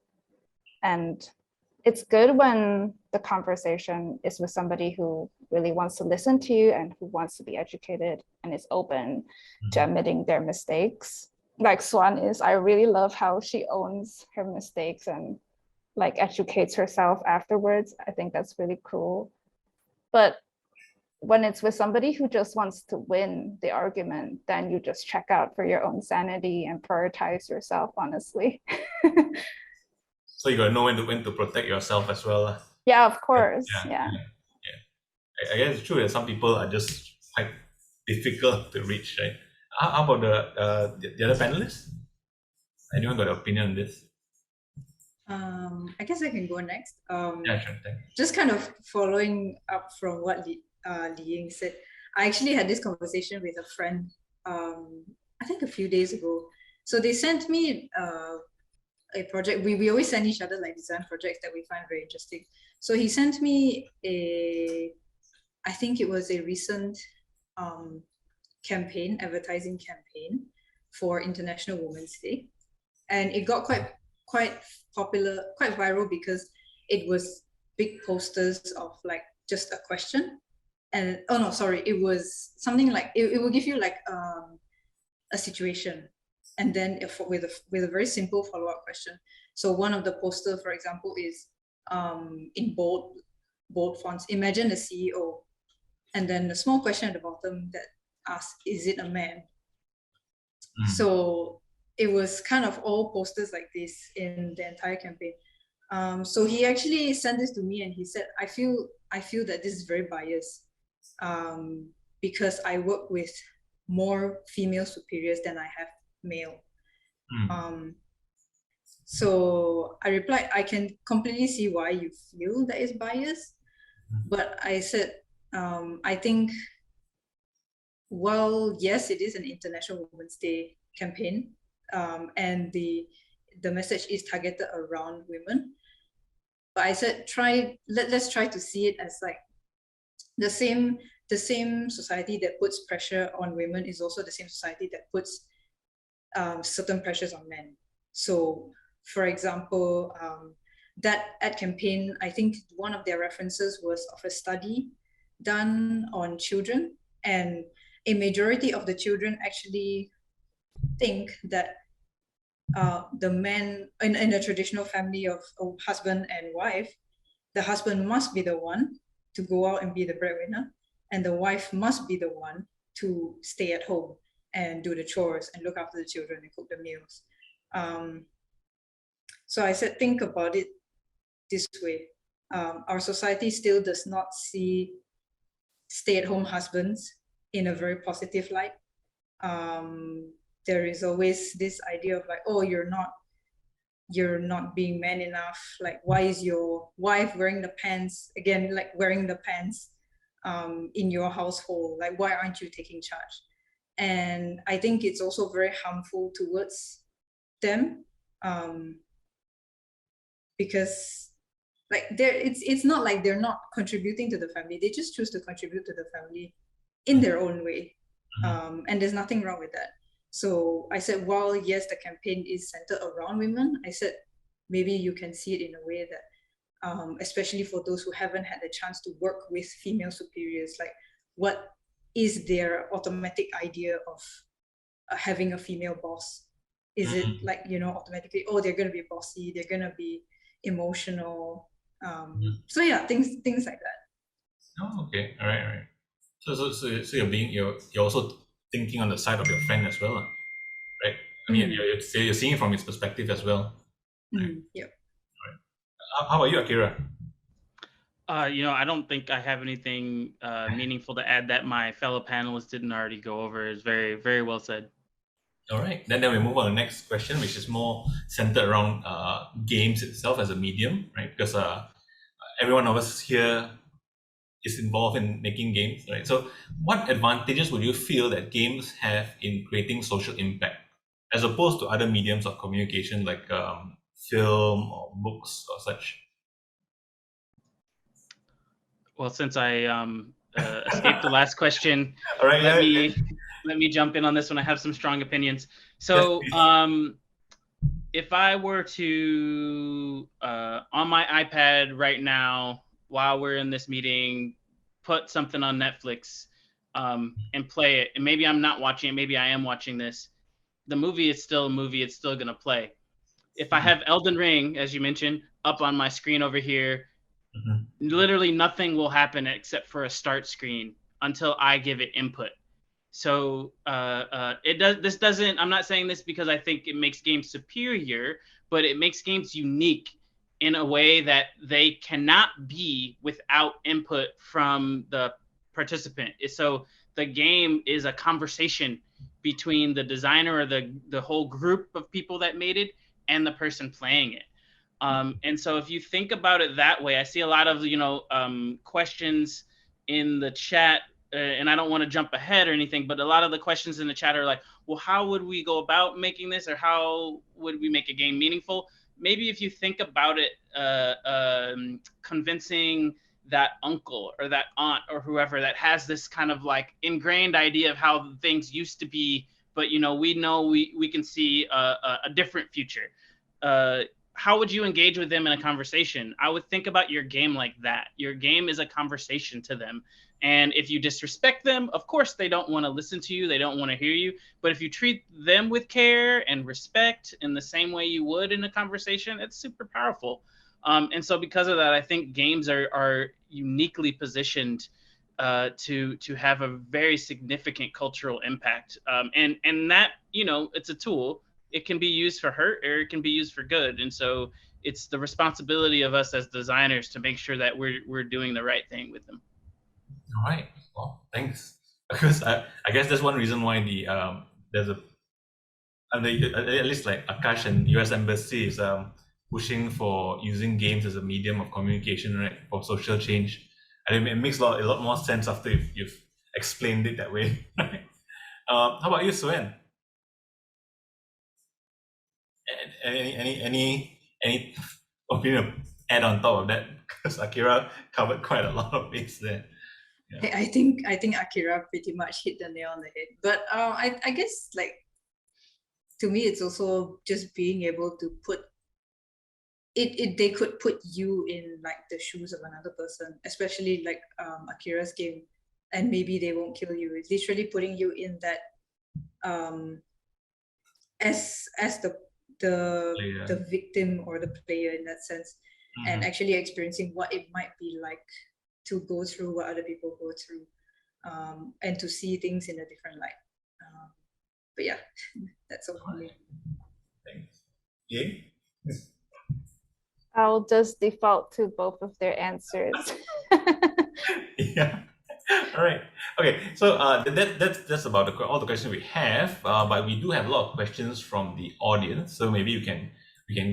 Speaker 4: And it's good when the conversation is with somebody who really wants to listen to you and who wants to be educated and is open to admitting their mistakes. Like Suan is, I really love how she owns her mistakes and like educates herself afterwards. I think that's really cool. But when it's with somebody who just wants to win the argument, then you just check out for your own sanity and prioritize yourself, honestly.
Speaker 1: So you gotta know when to protect yourself as well.
Speaker 4: Yeah, of course. Yeah.
Speaker 1: I guess it's true that some people are just quite difficult to reach, right? How about the other panelists? Anyone got an opinion on this?
Speaker 3: I guess I can go next.
Speaker 1: Yeah, sure. Thanks.
Speaker 3: Just kind of following up from what Leeying said, I actually had this conversation with a friend, I think a few days ago. So they sent me a project. We always send each other like design projects that we find very interesting. So he sent me I think it was a recent advertising campaign for International Women's Day. And it got quite popular, quite viral, because it was big posters of like just a question. And it was something like it will give you like a situation, and then with a very simple follow-up question. So one of the posters, for example, is in bold fonts, imagine the CEO, and then a small question at the bottom that asks, is it a man? So it was kind of all posters like this in the entire campaign. So he actually sent this to me and he said, I feel that this is very biased, because I work with more female superiors than I have male. So I replied, I can completely see why you feel that is biased, but I said, I think, well, yes, it is an International Women's Day campaign, and the message is targeted around women. But I said, let's try to see it as like the same society that puts pressure on women is also the same society that puts certain pressures on men. So, for example, that ad campaign, I think one of their references was of a study done on children, and a majority of the children actually think that the man in a traditional family of a husband and wife, the husband must be the one to go out and be the breadwinner, and the wife must be the one to stay at home and do the chores and look after the children and cook the meals. So I said, think about it this way. Our society still does not see stay-at-home husbands in a very positive light. There is always this idea of like, oh, you're not being man enough. Like, why is your wife wearing the pants again? Like wearing the pants in your household? Like, why aren't you taking charge? And I think it's also very harmful towards them, because like it's not like they're not contributing to the family. They just choose to contribute to the family in their own way, and there's nothing wrong with that. So I said, while yes, the campaign is centered around women, I said maybe you can see it in a way that, especially for those who haven't had the chance to work with female superiors, like what is their automatic idea of having a female boss? Is it like, automatically, oh, they're going to be bossy, they're going to be emotional? So yeah, things like that.
Speaker 1: Oh, okay. All right. So you're also thinking on the side of your friend as well, right? I mean, you're seeing it from his perspective as well. Right?
Speaker 3: Yep.
Speaker 1: Right. How about you, Akira?
Speaker 2: I don't think I have anything meaningful to add that my fellow panelists didn't already go over. It's very, very well said.
Speaker 1: All right. Then we move on to the next question, which is more centered around games itself as a medium, right? Because every one of us here is involved in making games, right? So what advantages would you feel that games have in creating social impact as opposed to other mediums of communication like film or books or such?
Speaker 2: Well, since I escaped the last question,
Speaker 1: all right,
Speaker 2: let me jump in on this one. I have some strong opinions. So if I were to, on my iPad right now, while we're in this meeting, put something on Netflix and play it, and maybe I'm not watching it, maybe I am watching this, the movie is still a movie, it's still gonna play. If I have Elden Ring, as you mentioned, up on my screen over here, literally nothing will happen except for a start screen until I give it input. So this doesn't, I'm not saying this because I think it makes games superior, but it makes games unique in a way that they cannot be without input from the participant. So the game is a conversation between the designer or the whole group of people that made it and the person playing it. And so if you think about it that way, I see a lot of, questions in the chat, and I don't want to jump ahead or anything, but a lot of the questions in the chat are like, well, how would we go about making this, or how would we make a game meaningful? Maybe if you think about it, convincing that uncle or that aunt or whoever that has this kind of like ingrained idea of how things used to be, but we can see a different future. How would you engage with them in a conversation? I would think about your game like that. Your game is a conversation to them. And if you disrespect them, of course, they don't want to listen to you. They don't want to hear you. But if you treat them with care and respect in the same way you would in a conversation, it's super powerful. And so because of that, I think games are uniquely positioned to have a very significant cultural impact. And that, it's a tool. It can be used for hurt or it can be used for good. And so it's the responsibility of us as designers to make sure that we're doing the right thing with them.
Speaker 1: All right. Well, thanks. Because I guess that's one reason why there's a and at least like Akash and US Embassy is pushing for using games as a medium of communication, right, for social change. I mean, it makes a lot more sense after you've explained it that way. How about you, Suan? Any opinion add on top of that? Because Akira covered quite a lot of base there.
Speaker 3: Yeah. I think Akira pretty much hit the nail on the head. But I guess, like, to me, it's also just being able to put it. They could put you in like the shoes of another person, especially like Akira's game, and maybe they won't kill you. It's literally putting you in that as the victim or the player in that sense, and actually experiencing what it might be like to go through what other people go through, and to see things in a different light. But yeah, that's all for me.
Speaker 1: Thanks. Yee?
Speaker 4: I'll just default to both of their answers.
Speaker 1: Yeah. All right. Okay. So that's about all the questions we have. But we do have a lot of questions from the audience. So maybe we can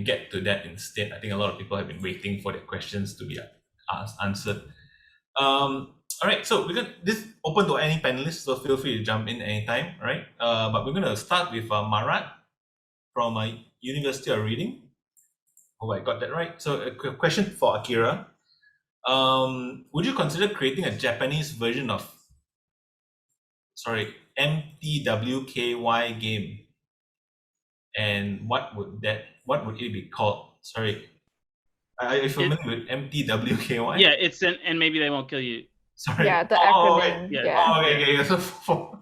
Speaker 1: get to that instead. I think a lot of people have been waiting for their questions to be answered. All right. So this open to any panelists. So feel free to jump in anytime. All right. But we're gonna start with Marat from University of Reading. Oh, I got that right. So a question for Akira. Would you consider creating a Japanese version of, MTWKY game? And what would it be called? Sorry, are you familiar with MTWKY?
Speaker 2: Yeah, and maybe they won't kill you.
Speaker 1: Sorry.
Speaker 4: Yeah, the acronym.
Speaker 1: Okay.
Speaker 2: Yeah.
Speaker 1: Oh, okay. So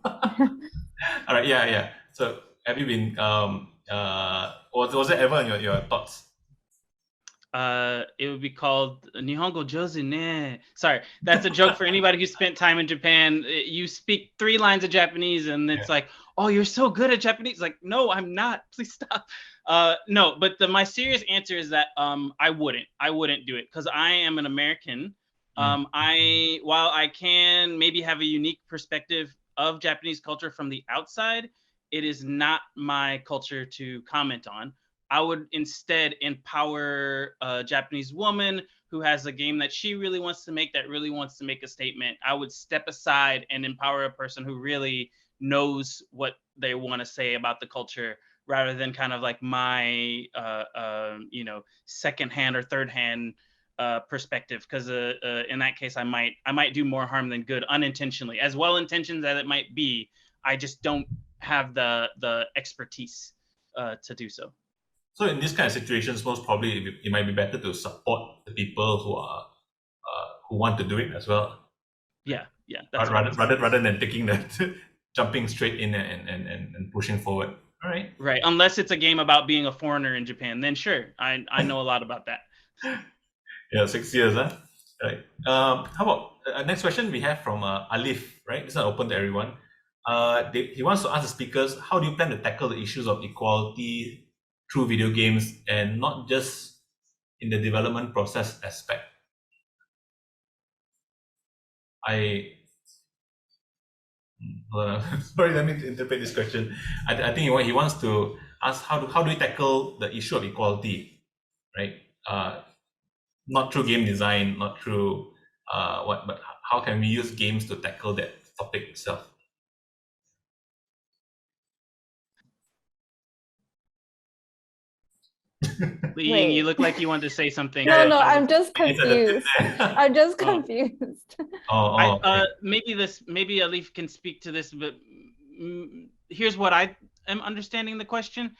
Speaker 1: all right. Yeah. So have you been was it ever in your thoughts?
Speaker 2: It would be called Nihongo Jozu ne. Sorry, that's a joke for anybody who spent time in Japan. You speak 3 lines of Japanese, and it's like, oh, you're so good at Japanese. Like, no, I'm not. Please stop. No, but my serious answer is that I wouldn't do it because I am an American. While I can maybe have a unique perspective of Japanese culture from the outside, it is not my culture to comment on. I would instead empower a Japanese woman who has a game that she really wants to make, that really wants to make a statement. I would step aside and empower a person who really knows what they want to say about the culture, rather than kind of like my, secondhand or third-hand perspective. Because in that case, I might do more harm than good unintentionally. As well-intentioned as it might be, I just don't have the expertise to do so.
Speaker 1: So in this kind of situations, most probably it might be better to support the people who want to do it as well.
Speaker 2: Yeah.
Speaker 1: Rather than taking jumping straight in and pushing forward. All right.
Speaker 2: Right. Unless it's a game about being a foreigner in Japan, then sure, I know a lot about that.
Speaker 1: Yeah, 6 years, huh? Right. How about next question we have from Alif, right? It's not open to everyone. He wants to ask the speakers, how do you plan to tackle the issues of equality through video games and not just in the development process aspect? Sorry, let me interpret this question. I think he wants to ask how do we tackle the issue of equality, right? Not through game design, not through but how can we use games to tackle that topic itself?
Speaker 2: Leeying, you look like you wanted to say something.
Speaker 4: No, I'm just confused. I'm just confused.
Speaker 2: Maybe Alif can speak to this, but here's what I am understanding the question.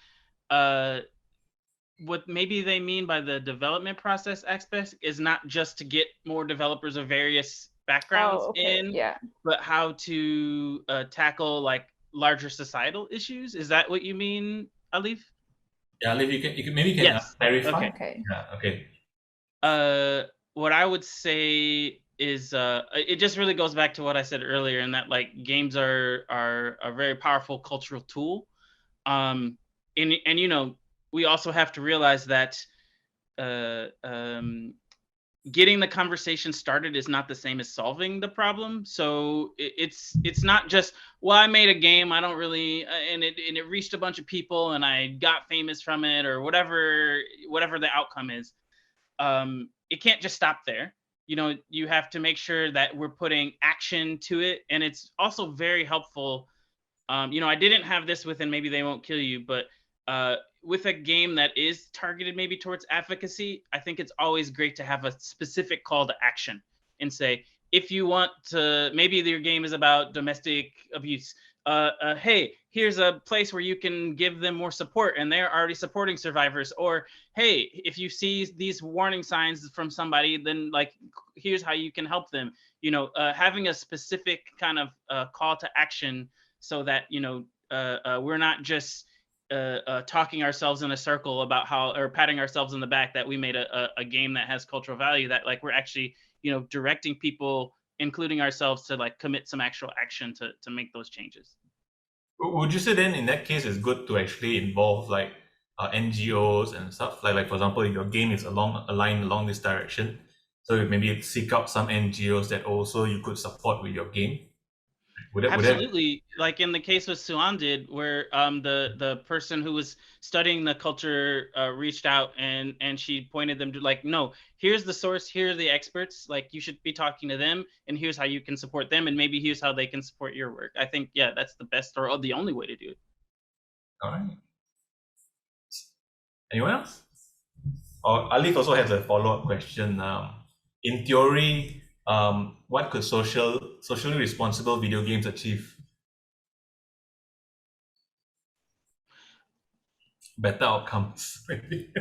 Speaker 2: What maybe they mean by the development process aspect is not just to get more developers of various backgrounds but how to tackle like larger societal issues. Is that what you mean, Alif?
Speaker 1: Yeah, Alif, you can maybe clarify.
Speaker 4: Okay.
Speaker 1: Yeah, okay.
Speaker 2: What I would say is it just really goes back to what I said earlier, in that like games are a very powerful cultural tool. And we also have to realize that getting the conversation started is not the same as solving the problem. So it's not just, well, I made a game, I don't really, and it reached a bunch of people and I got famous from it, or whatever the outcome is. It can't just stop there. You have to make sure that we're putting action to it. And it's also very helpful. I didn't have this with, and maybe they won't kill you, but with a game that is targeted maybe towards advocacy, I think it's always great to have a specific call to action and say, if you want to, maybe your game is about domestic abuse. Hey, here's a place where you can give them more support, and they're already supporting survivors. Or, hey, if you see these warning signs from somebody, then like, here's how you can help them. Having a specific kind of call to action, so that we're not just talking ourselves in a circle about how, or patting ourselves in the back that we made a game that has cultural value, that like we're actually directing people, including ourselves, to like commit some actual action to make those changes.
Speaker 1: Would you say then in that case it's good to actually involve like NGOs and stuff, like for example, if your game is aligned along this direction, so maybe seek out some NGOs that also you could support with your game?
Speaker 2: Absolutely. Like in the case with Suan did, where the person who was studying the culture reached out and she pointed them to, like, no, here's the source, here are the experts, like you should be talking to them, and here's how you can support them, and maybe here's how they can support your work. I think, yeah, that's the best, or the only way to do it.
Speaker 1: All right. Anyone else? Or Alif also has a follow-up question. In theory, what could socially responsible video games achieve? Better outcomes, maybe.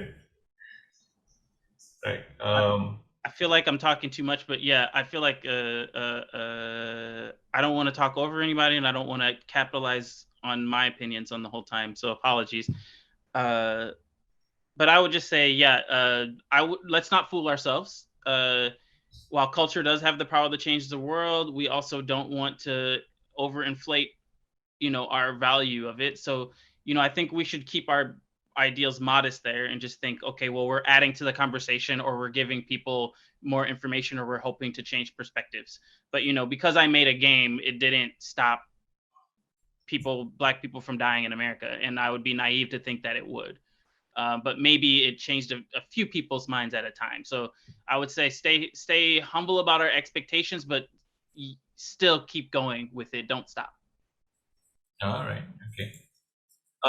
Speaker 1: Right.
Speaker 2: I feel like I'm talking too much, but yeah, I feel like I don't want to talk over anybody, and I don't want to capitalize on my opinions on the whole time. So apologies. But I would just say, yeah, let's not fool ourselves. While culture does have the power to change the world, we also don't want to overinflate, our value of it. So, I think we should keep our ideals modest there and just think, okay, well, we're adding to the conversation, or we're giving people more information, or we're hoping to change perspectives. But, because I made a game, it didn't stop Black people from dying in America. And I would be naive to think that it would. But maybe it changed a few people's minds at a time. So I would say stay humble about our expectations, but still keep going with it. Don't stop.
Speaker 1: All right. Okay.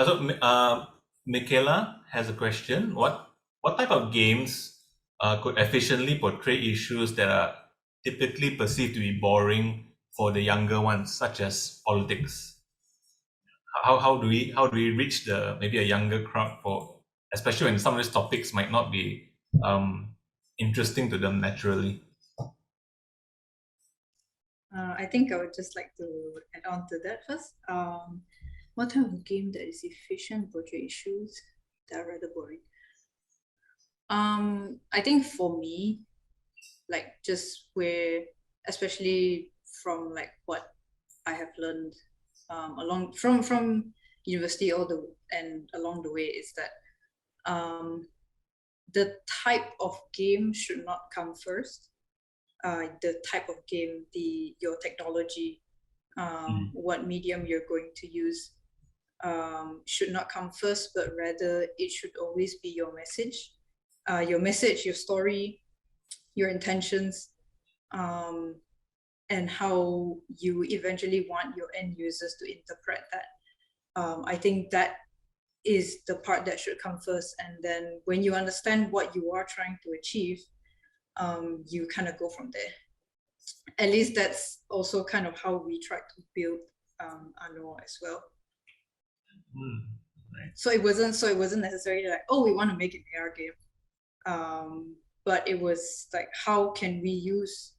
Speaker 1: So Michaela has a question. What type of games could efficiently portray issues that are typically perceived to be boring for the younger ones, such as politics? How do we reach maybe a younger crowd, for especially when some of these topics might not be interesting to them naturally?
Speaker 3: I think I would just like to add on to that first. What type of game that is efficient portray issues that are rather boring? I think for me, like just where, especially from like what I have learned along from university and along the way, is that the type of game should not come first. The type of game, your technology, what medium you're going to use should not come first, but rather it should always be your message, your story, your intentions, and how you eventually want your end users to interpret that. I think that is the part that should come first. And then when you understand what you are trying to achieve, you kind of go from there. At least that's also kind of how we try to build Ano as well.
Speaker 1: Right.
Speaker 3: So it wasn't necessarily like, oh, we want to make an AR game, but it was like, how can we use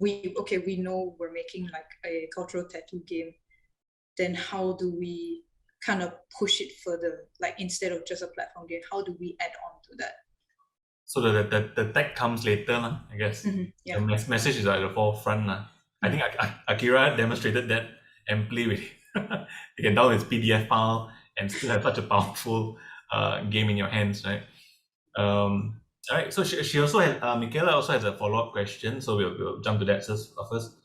Speaker 3: we know we're making like a cultural tattoo game, then how do we kind of push it further, like instead of just a platform game, how do we add on to that?
Speaker 1: So the tech comes later, I guess.
Speaker 3: Yeah.
Speaker 1: The message is at the forefront. I think Akira demonstrated that amply with you can download its PDF file and still have such a powerful game in your hands, right? All right. So she also had Michaela also has a follow-up question. So we'll jump to that first.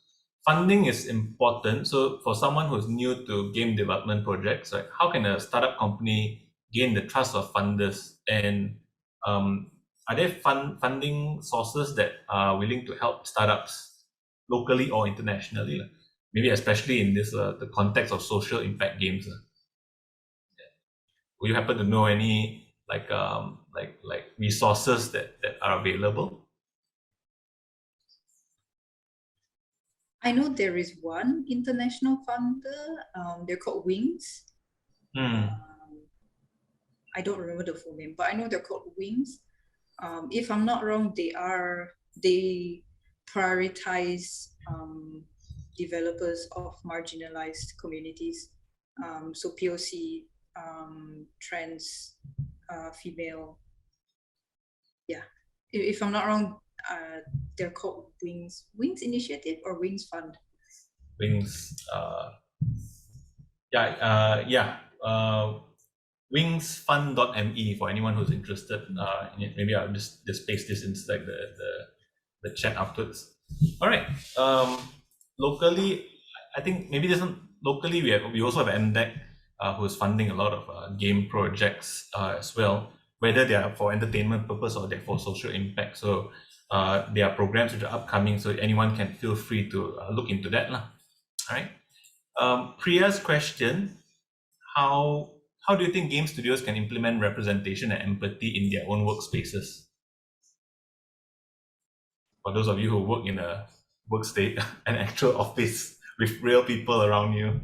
Speaker 1: Funding is important. So for someone who's new to game development projects, like how can a startup company gain the trust of funders? And are there funding sources that are willing to help startups locally or internationally? Maybe especially in this the context of social impact games. Will you happen to know any like resources that are available?
Speaker 3: I know there is one international funder. They're called Wings. I don't remember the full name, but I know they're called Wings. If I'm not wrong, they prioritize developers of marginalized communities. So POC, trans, female. Yeah, if I'm not wrong, they're called Wings Initiative or Wings Fund.
Speaker 1: Wings, wingsfund.me for anyone who's interested in it. Maybe I'll just paste this inside the chat afterwards. All right. Locally, I think maybe this one locally we also have MDEC who's funding a lot of game projects as well, whether they are for entertainment purpose or they're for social impact. So there are programs which are upcoming, so anyone can feel free to look into that lah. All right. Priya's question: How do you think game studios can implement representation and empathy in their own workspaces? For those of you who work in a workspace, an actual office with real people around you.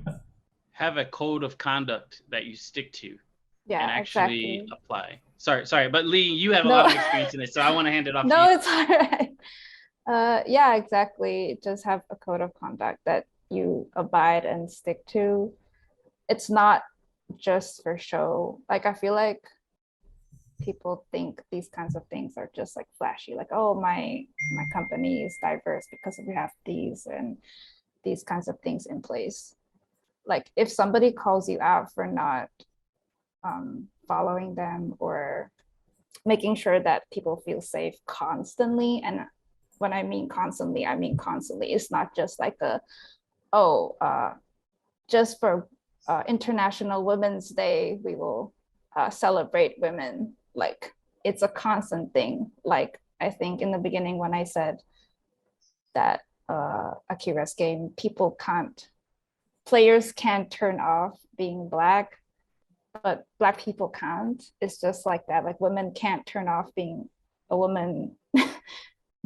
Speaker 2: Have a code of conduct that you stick to
Speaker 4: Yeah,
Speaker 2: and actually
Speaker 4: exactly.
Speaker 2: apply. Sorry, but Lee, you have a
Speaker 4: No.
Speaker 2: lot of experience in this, so I want to hand it off to
Speaker 4: No,
Speaker 2: you.
Speaker 4: it's all right. Yeah, exactly. Just have a code of conduct that you abide and stick to. It's not just for show. Like, I feel like people think these kinds of things are just like flashy, like, oh, my company is diverse because we have these and these kinds of things in place. Like, if somebody calls you out for not following them or making sure that people feel safe constantly, and when I mean constantly, it's not just like just for International Women's Day we will celebrate women. Like, it's a constant thing. Like, I think in the beginning when I said that Akira's game, players can't turn off being Black, but Black people can't. It's just like that. Like, women can't turn off being a woman.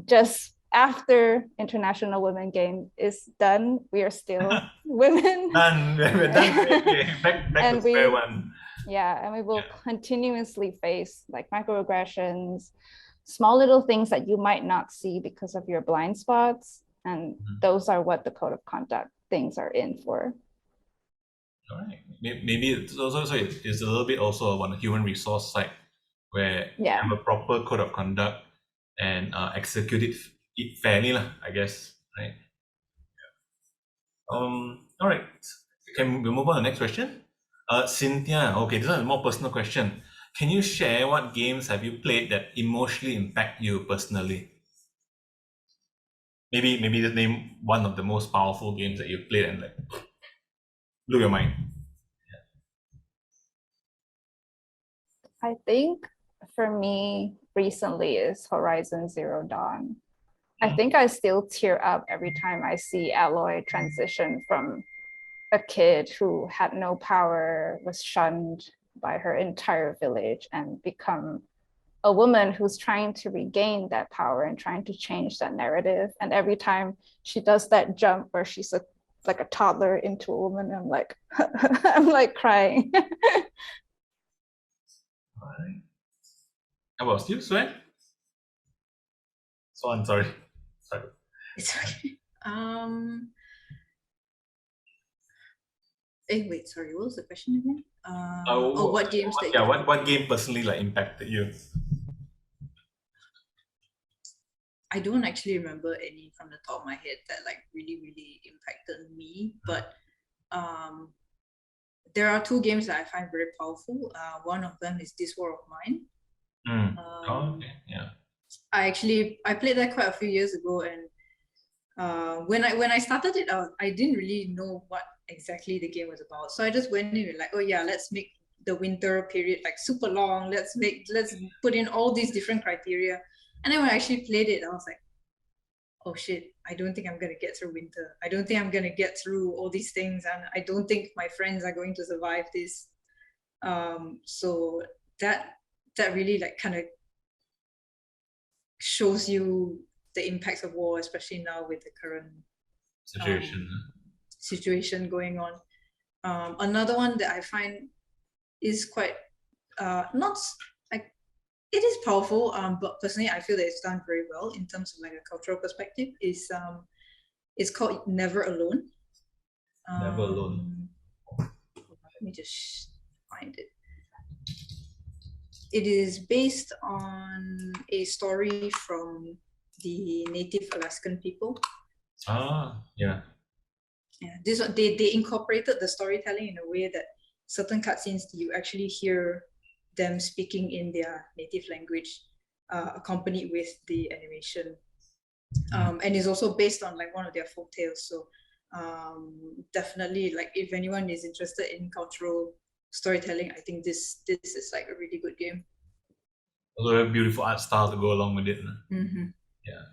Speaker 4: Just after International Women Game is done, we are still women.
Speaker 1: Done. We're done. Back to square one.
Speaker 4: Yeah, and we will continuously face like microaggressions, small little things that you might not see because of your blind spots. And those are what the code of conduct things are in for.
Speaker 1: All right. Maybe it's also it's a little bit also on the human resource side where you have a proper code of conduct and execute it fairly, I guess. Right. All right. Can we move on to the next question? Cynthia, okay, this is a more personal question. Can you share what games have you played that emotionally impact you personally? Maybe just name one of the most powerful games that you've played and like blew your mind.
Speaker 4: I think for me recently is Horizon Zero Dawn. I think I still tear up every time I see Aloy transition from a kid who had no power, was shunned by her entire village, and become a woman who's trying to regain that power and trying to change that narrative. And every time she does that jump where she's like a toddler into a woman, I'm like, I'm like crying.
Speaker 1: All right. How about you, Suan? Suan, sorry.
Speaker 3: It's okay. Wait, sorry, what was the question again? What games
Speaker 1: what game personally like impacted you?
Speaker 3: I don't actually remember any from the top of my head that like really impacted me, but there are two games that I find very powerful. One of them is This War of Mine.
Speaker 1: Mm. Oh, okay. Yeah.
Speaker 3: I played that quite a few years ago, and when I started it out, I didn't really know what exactly the game was about. So I just went in with like, oh yeah, let's make the winter period like super long. Let's put in all these different criteria. And then when I actually played it, I was like, oh shit, I don't think I'm gonna get through winter. I don't think I'm gonna get through all these things, and I don't think my friends are going to survive this. So that really like kind of shows you the impacts of war, especially now with the current situation going on. Another one that I find is quite not like, it is powerful, but personally I feel that it's done very well in terms of like a cultural perspective, is it's called Never Alone.
Speaker 1: Never Alone.
Speaker 3: Let me just find it. It is based on a story from the Native Alaskan people.
Speaker 1: Yeah.
Speaker 3: Yeah, this one, they incorporated the storytelling in a way that certain cutscenes you actually hear them speaking in their native language, accompanied with the animation. And it's also based on like one of their folk tales. So definitely, like if anyone is interested in cultural storytelling, I think this is like a really good game.
Speaker 1: Also a beautiful art style to go along with it.
Speaker 3: Mm-hmm.
Speaker 1: Yeah.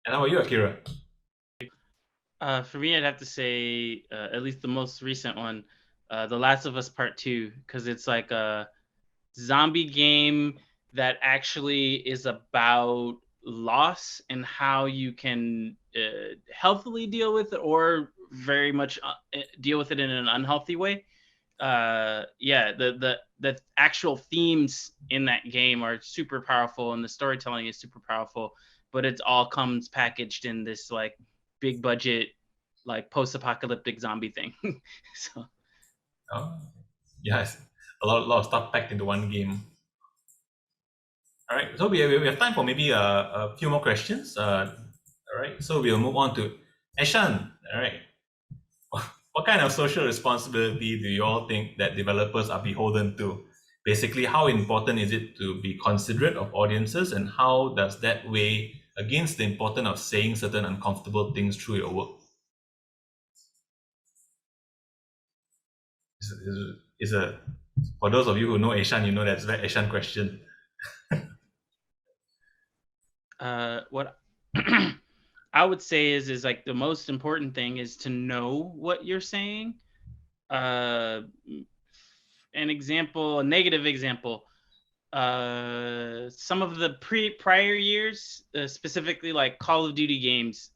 Speaker 1: And how about you, Akira?
Speaker 2: For me, I'd have to say at least the most recent one, The Last of Us Part 2, because it's like a zombie game that actually is about loss and how you can healthily deal with it, or very much deal with it in an unhealthy way. The actual themes in that game are super powerful, and the storytelling is super powerful, but it all comes packaged in this like big budget, like post-apocalyptic zombie thing. So
Speaker 1: Yes, a lot of stuff packed into one game. All right, so we have time for maybe a few more questions. All right, so we'll move on to Eshan. All right, what kind of social responsibility do you all think that developers are beholden to? Basically, how important is it to be considerate of audiences, and how does that weigh against the importance of saying certain uncomfortable things through your work? Is a For those of you who know Eshan, you know that's a very Eshan question.
Speaker 2: What I would say is like the most important thing is to know what you're saying. An example, a negative example, some of the prior years, specifically like Call of Duty games,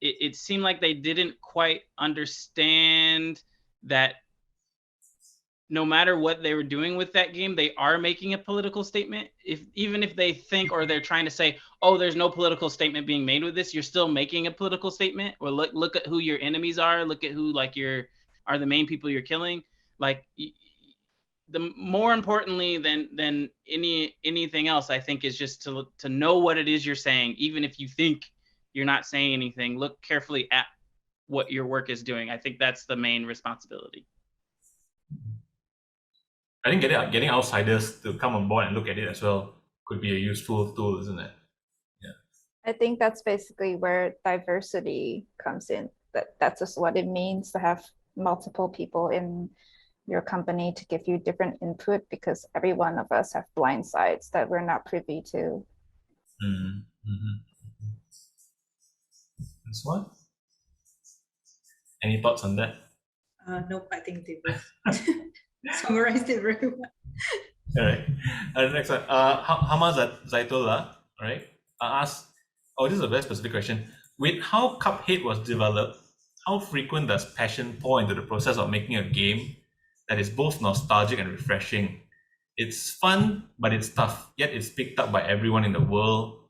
Speaker 2: it seemed like they didn't quite understand that no matter what they were doing with that game, they are making a political statement. Even if they think, or they're trying to say, oh, there's no political statement being made with this, you're still making a political statement. Or look at who your enemies are. Look at who like are the main people you're killing. Like the more importantly than anything else, I think, is just to know what it is you're saying. Even if you think you're not saying anything, look carefully at what your work is doing. I think that's the main responsibility.
Speaker 1: I think getting outsiders to come on board and look at it as well could be a useful tool, isn't it? Yeah.
Speaker 4: I think that's basically where diversity comes in. That's just what it means to have multiple people in your company to give you different input, because every one of us have blind sides that we're not privy to.
Speaker 1: Mm-hmm. Suan? Any thoughts on that?
Speaker 3: Nope, I think they both summarized it very well.
Speaker 1: All right. Next one. Hama Zaitola, all right, asked, oh, this is a very specific question. With how Cuphead was developed, how frequent does passion pour into the process of making a game that is both nostalgic and refreshing? It's fun, but it's tough, yet it's picked up by everyone in the world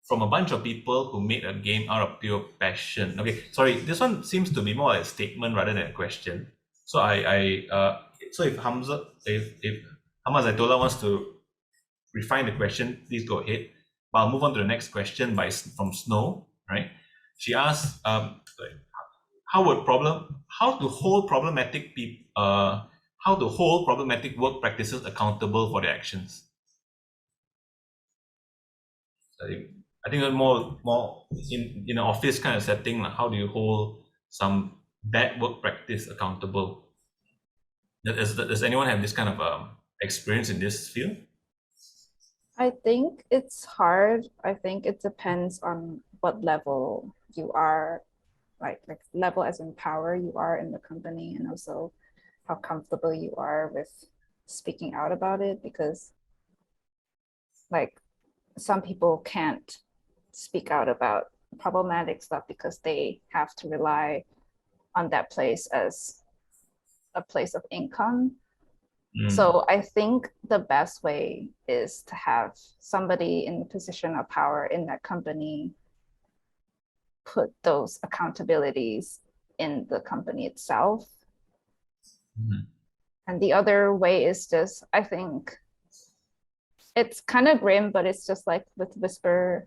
Speaker 1: from a bunch of people who made a game out of pure passion. Okay, sorry, this one seems to be more like a statement rather than a question. So so if Hama Zaitola wants to refine the question, please go ahead. But I'll move on to the next question from Snow. Right? She asks, how to hold problematic how to hold problematic work practices accountable for their actions. I think more in an office kind of setting, like how do you hold some bad work practice accountable? Does anyone have this kind of experience in this field?
Speaker 4: I think it's hard. I think it depends on what level you are, like level as in power you are in the company, and also how comfortable you are with speaking out about it, because like some people can't speak out about problematic stuff because they have to rely on that place as a place of income. So I think the best way is to have somebody in the position of power in that company put those accountabilities in the company itself. And the other way is just, I think it's kind of grim, but it's just like with whisper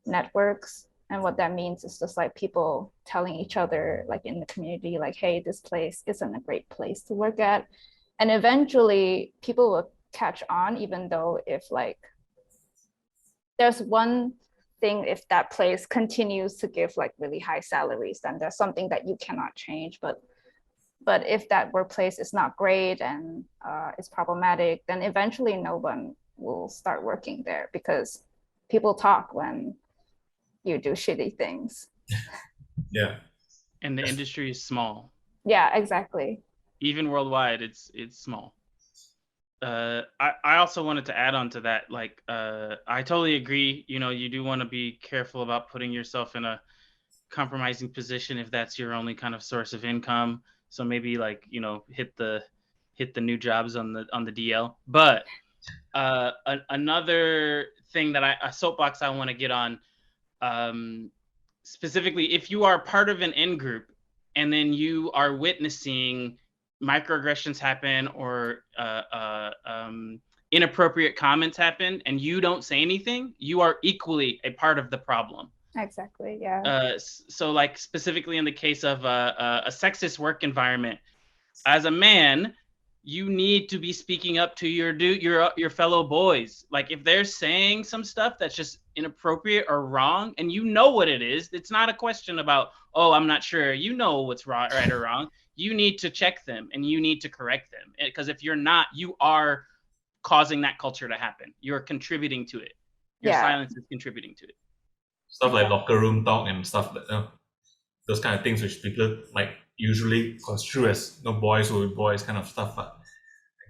Speaker 4: networks. And what that means is just like people telling each other, like in the community, like, hey, this place isn't a great place to work at. And eventually people will catch on, even though if like, there's one thing, if that place continues to give like really high salaries, then there's something that you cannot change. But if that workplace is not great and it's problematic, then eventually no one will start working there, because people talk when you do shitty things.
Speaker 1: Yeah.
Speaker 2: And the industry is small.
Speaker 4: Yeah, exactly.
Speaker 2: Even worldwide, it's small. I also wanted to add on to that, like, I totally agree. You know, you do want to be careful about putting yourself in a compromising position if that's your only kind of source of income. So maybe like, you know, hit the new jobs on the DL. But another thing that a soapbox I want to get on, specifically, if you are part of an in group and then you are witnessing microaggressions happen or inappropriate comments happen and you don't say anything, you are equally a part of the problem.
Speaker 4: Exactly, yeah.
Speaker 2: So like specifically in the case of a sexist work environment, as a man, you need to be speaking up to your fellow boys. Like if they're saying some stuff that's just inappropriate or wrong, and you know what it is, it's not a question about, oh, I'm not sure. You know what's right or wrong. You need to check them and you need to correct them, because if you're not, you are causing that culture to happen. You're contributing to it. Your silence is contributing to it.
Speaker 1: Stuff like locker room talk and stuff like those kind of things which people might usually construe as boys will be boys kind of stuff, I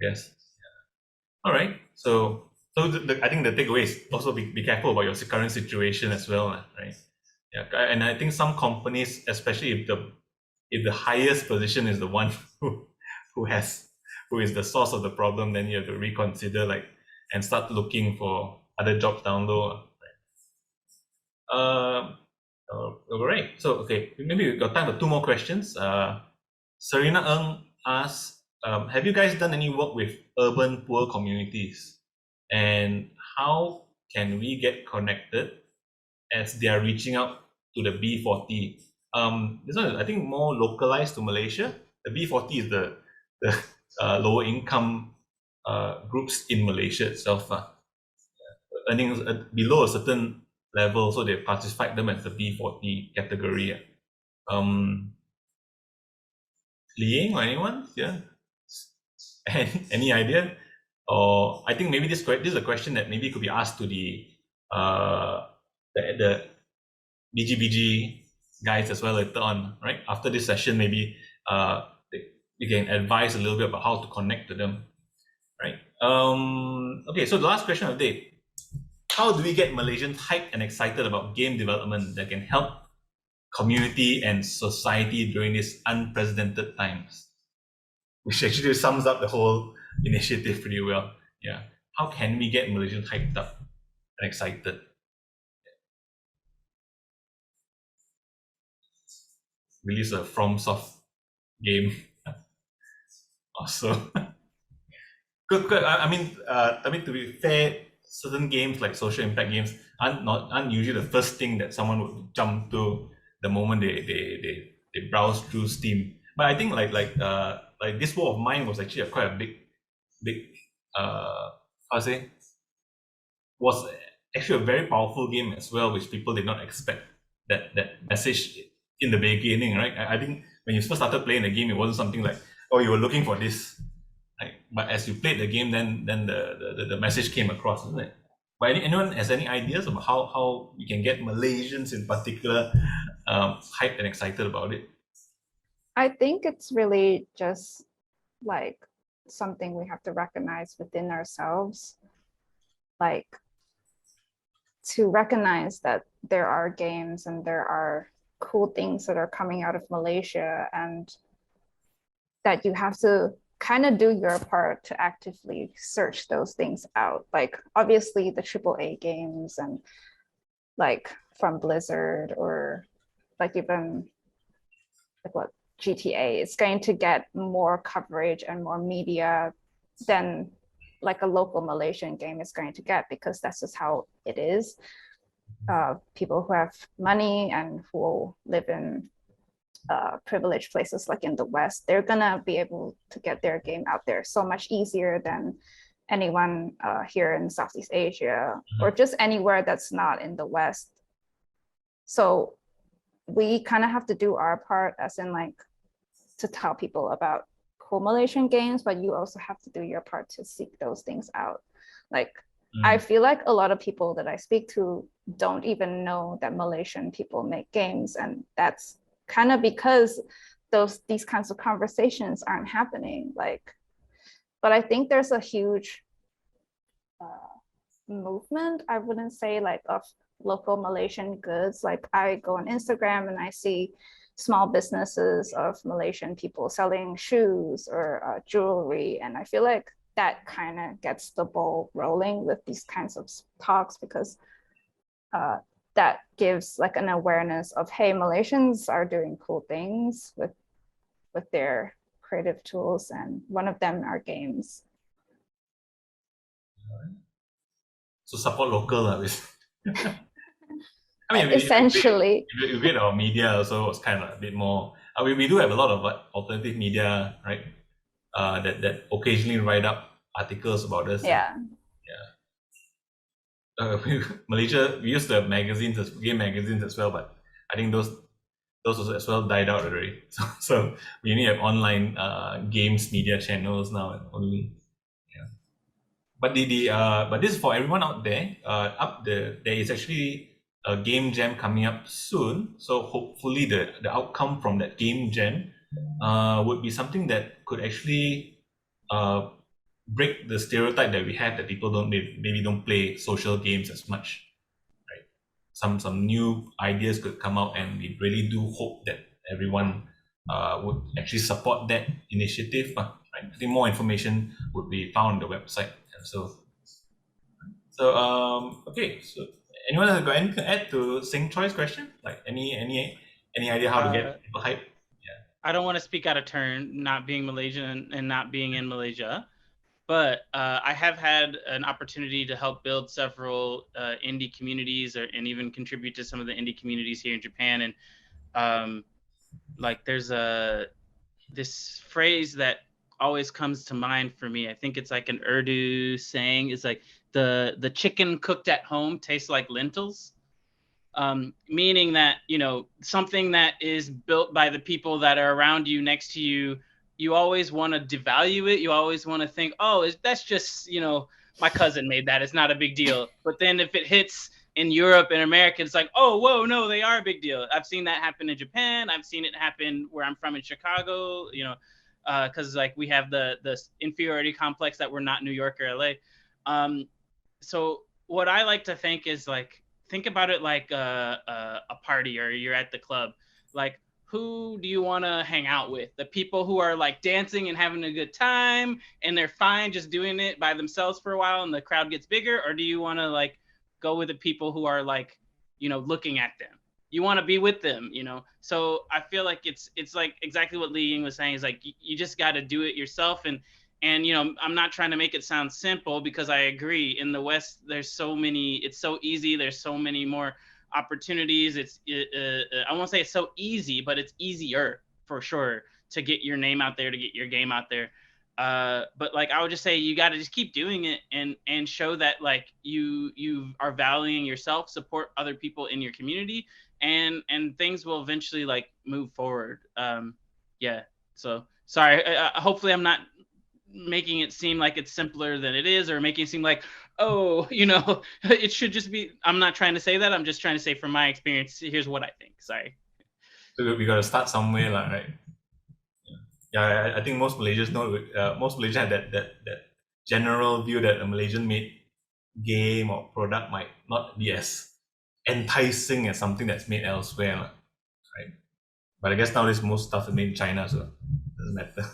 Speaker 1: guess. Yeah. All right. So I think the takeaway is also be careful about your current situation as well, right? Yeah. And I think some companies, especially if the highest position is the one who is the source of the problem, then you have to reconsider and start looking for other jobs down low. Right? All right. So okay, maybe we've got time for two more questions. Serena Ng asks, have you guys done any work with urban poor communities, and how can we get connected as they are reaching out to the B40? This one is, I think, more localized to Malaysia. The B40 is the lower income groups in Malaysia itself, earning below a certain level, so they classified them as the B40 category. Leeying or anyone? Yeah. Any idea? Or I think maybe this is a question that maybe could be asked to the Biji-biji guys as well later on, right? After this session, maybe they can advise a little bit about how to connect to them, right? Okay, so the last question of the day. How do we get Malaysians hyped and excited about game development that can help community and society during these unprecedented times? Which actually sums up the whole initiative pretty well. Yeah. How can we get Malaysians hyped up and excited? Release a FromSoft game. Also. Good. I mean, to be fair, certain games like social impact games aren't usually the first thing that someone would jump to the moment they browse through Steam. But I think like like this war of mine was actually quite a big how to say, was actually a very powerful game as well, which people did not expect that message in the beginning, right? I think when you first started playing the game, it wasn't something like, oh, you were looking for this, right? But as you played the game, then the message came across, isn't it? But anyone has any ideas about how we can get Malaysians in particular hyped and excited about it?
Speaker 4: I think it's really just like something we have to recognize within ourselves, like to recognize that there are games and there are cool things that are coming out of Malaysia, and that you have to kind of do your part to actively search those things out. Like obviously the AAA games and like from Blizzard, or like even like what GTA, it's going to get more coverage and more media than like a local Malaysian game is going to get, because that's just how it is. People who have money and who live in privileged places like in the West, they're gonna be able to get their game out there so much easier than anyone here in Southeast Asia, or just anywhere that's not in the West. So we kind of have to do our part, as in like to tell people about cool Malaysian games, but you also have to do your part to seek those things out. Like I feel like a lot of people that I speak to don't even know that Malaysian people make games, and that's kind of because these kinds of conversations aren't happening. Like, but I think there's a huge movement, I wouldn't say like of local Malaysian goods. Like I go on Instagram and I see small businesses of Malaysian people selling shoes or jewelry, and I feel like that kind of gets the ball rolling with these kinds of talks, because that gives like an awareness of, hey, Malaysians are doing cool things with their creative tools, and one of them are games.
Speaker 1: So support local, I mean,
Speaker 4: essentially.
Speaker 1: if you read our media also was kind of a bit more. We do have a lot of alternative media, right? That occasionally write up articles about us.
Speaker 4: Yeah.
Speaker 1: Malaysia, we used to have magazines, game magazines as well, but I think those also as well died out already. So we only have online games media channels now only. Yeah. But but this is for everyone out there. There is actually a game jam coming up soon. So hopefully the outcome from that game jam would be something that could actually break the stereotype that we have that people maybe don't play social games as much, right? Some new ideas could come out, and we really do hope that everyone would actually support that initiative, right? I think more information would be found on the website. Okay, so anyone has got anything to add to Sing Choi's question? Like any idea how to get people hyped?
Speaker 2: I don't want to speak out of turn, not being Malaysian and not being in Malaysia, but I have had an opportunity to help build several indie communities, and even contribute to some of the indie communities here in Japan. And like there's this phrase that always comes to mind for me. I think it's like an Urdu saying. It's like the chicken cooked at home tastes like lentils. Meaning that, you know, something that is built by the people that are around you, next to you, you always want to devalue it. You always want to think, oh, that's just, you know, my cousin made that. It's not a big deal. But then if it hits in Europe and America, it's like, oh, whoa, no, they are a big deal. I've seen that happen in Japan. I've seen it happen where I'm from in Chicago, you know, because like we have the inferiority complex that we're not New York or LA. So what I like to think is like, think about it like a party, or you're at the club. Like, who do you want to hang out with? The people who are like dancing and having a good time and they're fine just doing it by themselves for a while and the crowd gets bigger? Or do you want to like go with the people who are like, you know, looking at them? You want to be with them, you know? So I feel like it's like exactly what Leeying was saying, is like, you just got to do it yourself. And, you know, I'm not trying to make it sound simple, because I agree, in the West, there's so many, it's so easy. There's so many more opportunities. I won't say it's so easy, but it's easier for sure to get your name out there, to get your game out there. But like, I would just say you got to just keep doing it and show that like you are valuing yourself, support other people in your community, and things will eventually like move forward. Yeah. So sorry. Hopefully I'm not making it seem like it's simpler than it is, or making it seem like, oh, you know, it should just be. I'm not trying to say that. I'm just trying to say from my experience, here's what I think. Sorry.
Speaker 1: So we got to start somewhere, right? Yeah, I think most Malaysians know. Most Malaysians have that general view that a Malaysian made game or product might not be as enticing as something that's made elsewhere, right? But I guess nowadays most stuff is made in China, so it doesn't matter.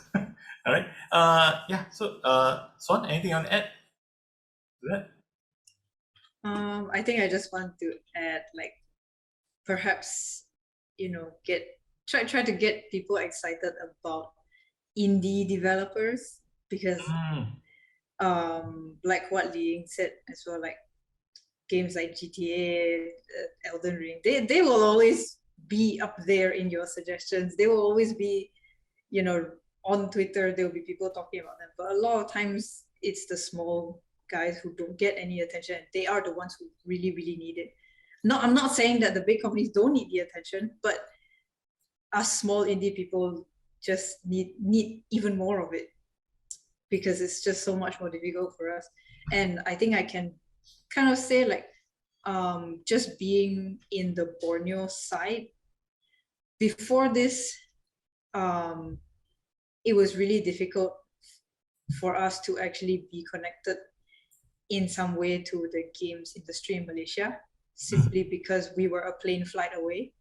Speaker 1: All right. Yeah. So, Suan, anything you want to add to that?
Speaker 3: I think I just want to add, like, perhaps, you know, try to get people excited about indie developers, because like what Leeying said as well, like games like GTA, Elden Ring, they will always be up there in your suggestions. They will always be, you know, on Twitter, there will be people talking about them. But a lot of times it's the small guys who don't get any attention. They are the ones who really, really need it. No, I'm not saying that the big companies don't need the attention, but us small indie people just need even more of it, because it's just so much more difficult for us. And I think I can kind of say, like, just being in the Borneo side, before this, it was really difficult for us to actually be connected in some way to the games industry in Malaysia, simply because we were a plane flight away.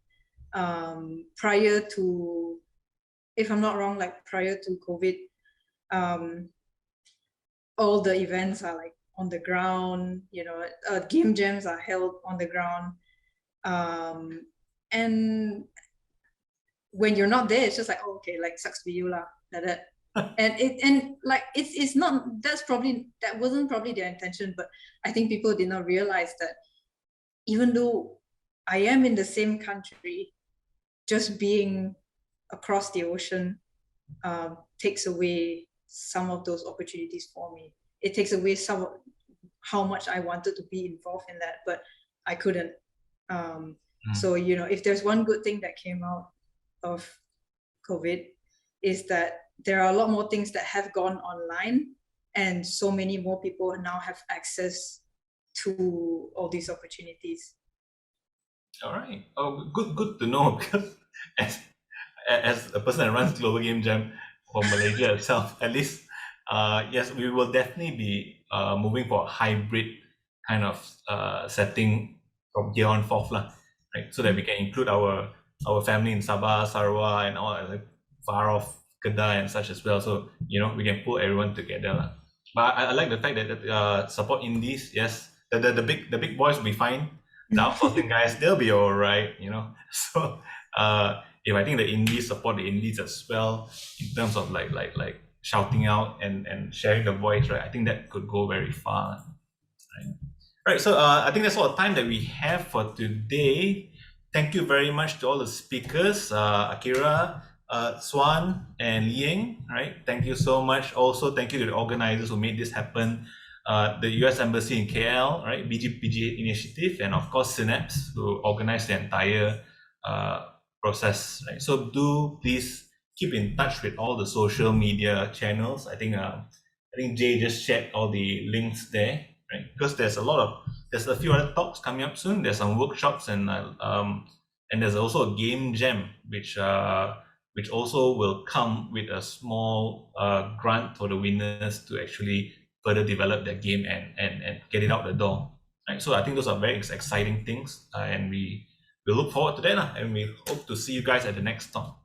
Speaker 3: Prior to, if I'm not wrong, like prior to COVID, all the events are like on the ground, you know, game jams are held on the ground. And when you're not there, it's just like, oh, okay, like sucks to be you lah, like that. And like it's not, that wasn't probably their intention, but I think people did not realize that even though I am in the same country, just being across the ocean takes away some of those opportunities for me. It takes away some of how much I wanted to be involved in that, but I couldn't. So, you know, if there's one good thing that came out of COVID, is that there are a lot more things that have gone online, and so many more people now have access to all these opportunities.
Speaker 1: All right. Oh, good to know, because as a person that runs Global Game Jam for Malaysia itself, at least, yes, we will definitely be moving for a hybrid kind of setting from here on forth, right? So that we can include our family in Sabah, Sarawak, and all like far off Kedah and such as well. So, you know, we can pull everyone together. But I like the fact that support indies. Yes, the big boys will be fine. The outsourcing guys, they'll be all right, you know. So if I think the indies support the indies as well in terms of like shouting out and sharing the voice, right? I think that could go very far. Right. So I think that's all the time that we have for today. Thank you very much to all the speakers, Akira, Suan, and Leeying. Right. Thank you so much. Also, thank you to the organizers who made this happen. The US Embassy in KL, right? Biji-biji Initiative, and of course Synapze, who organized the entire process. Right. So do please keep in touch with all the social media channels. I think Jay just shared all the links there, right? Because there's a few other talks coming up soon. There's some workshops, and there's also a game jam, which also will come with a small grant for the winners to actually further develop their game and get it out the door. Right? So I think those are very exciting things, and we look forward to that, and we hope to see you guys at the next talk.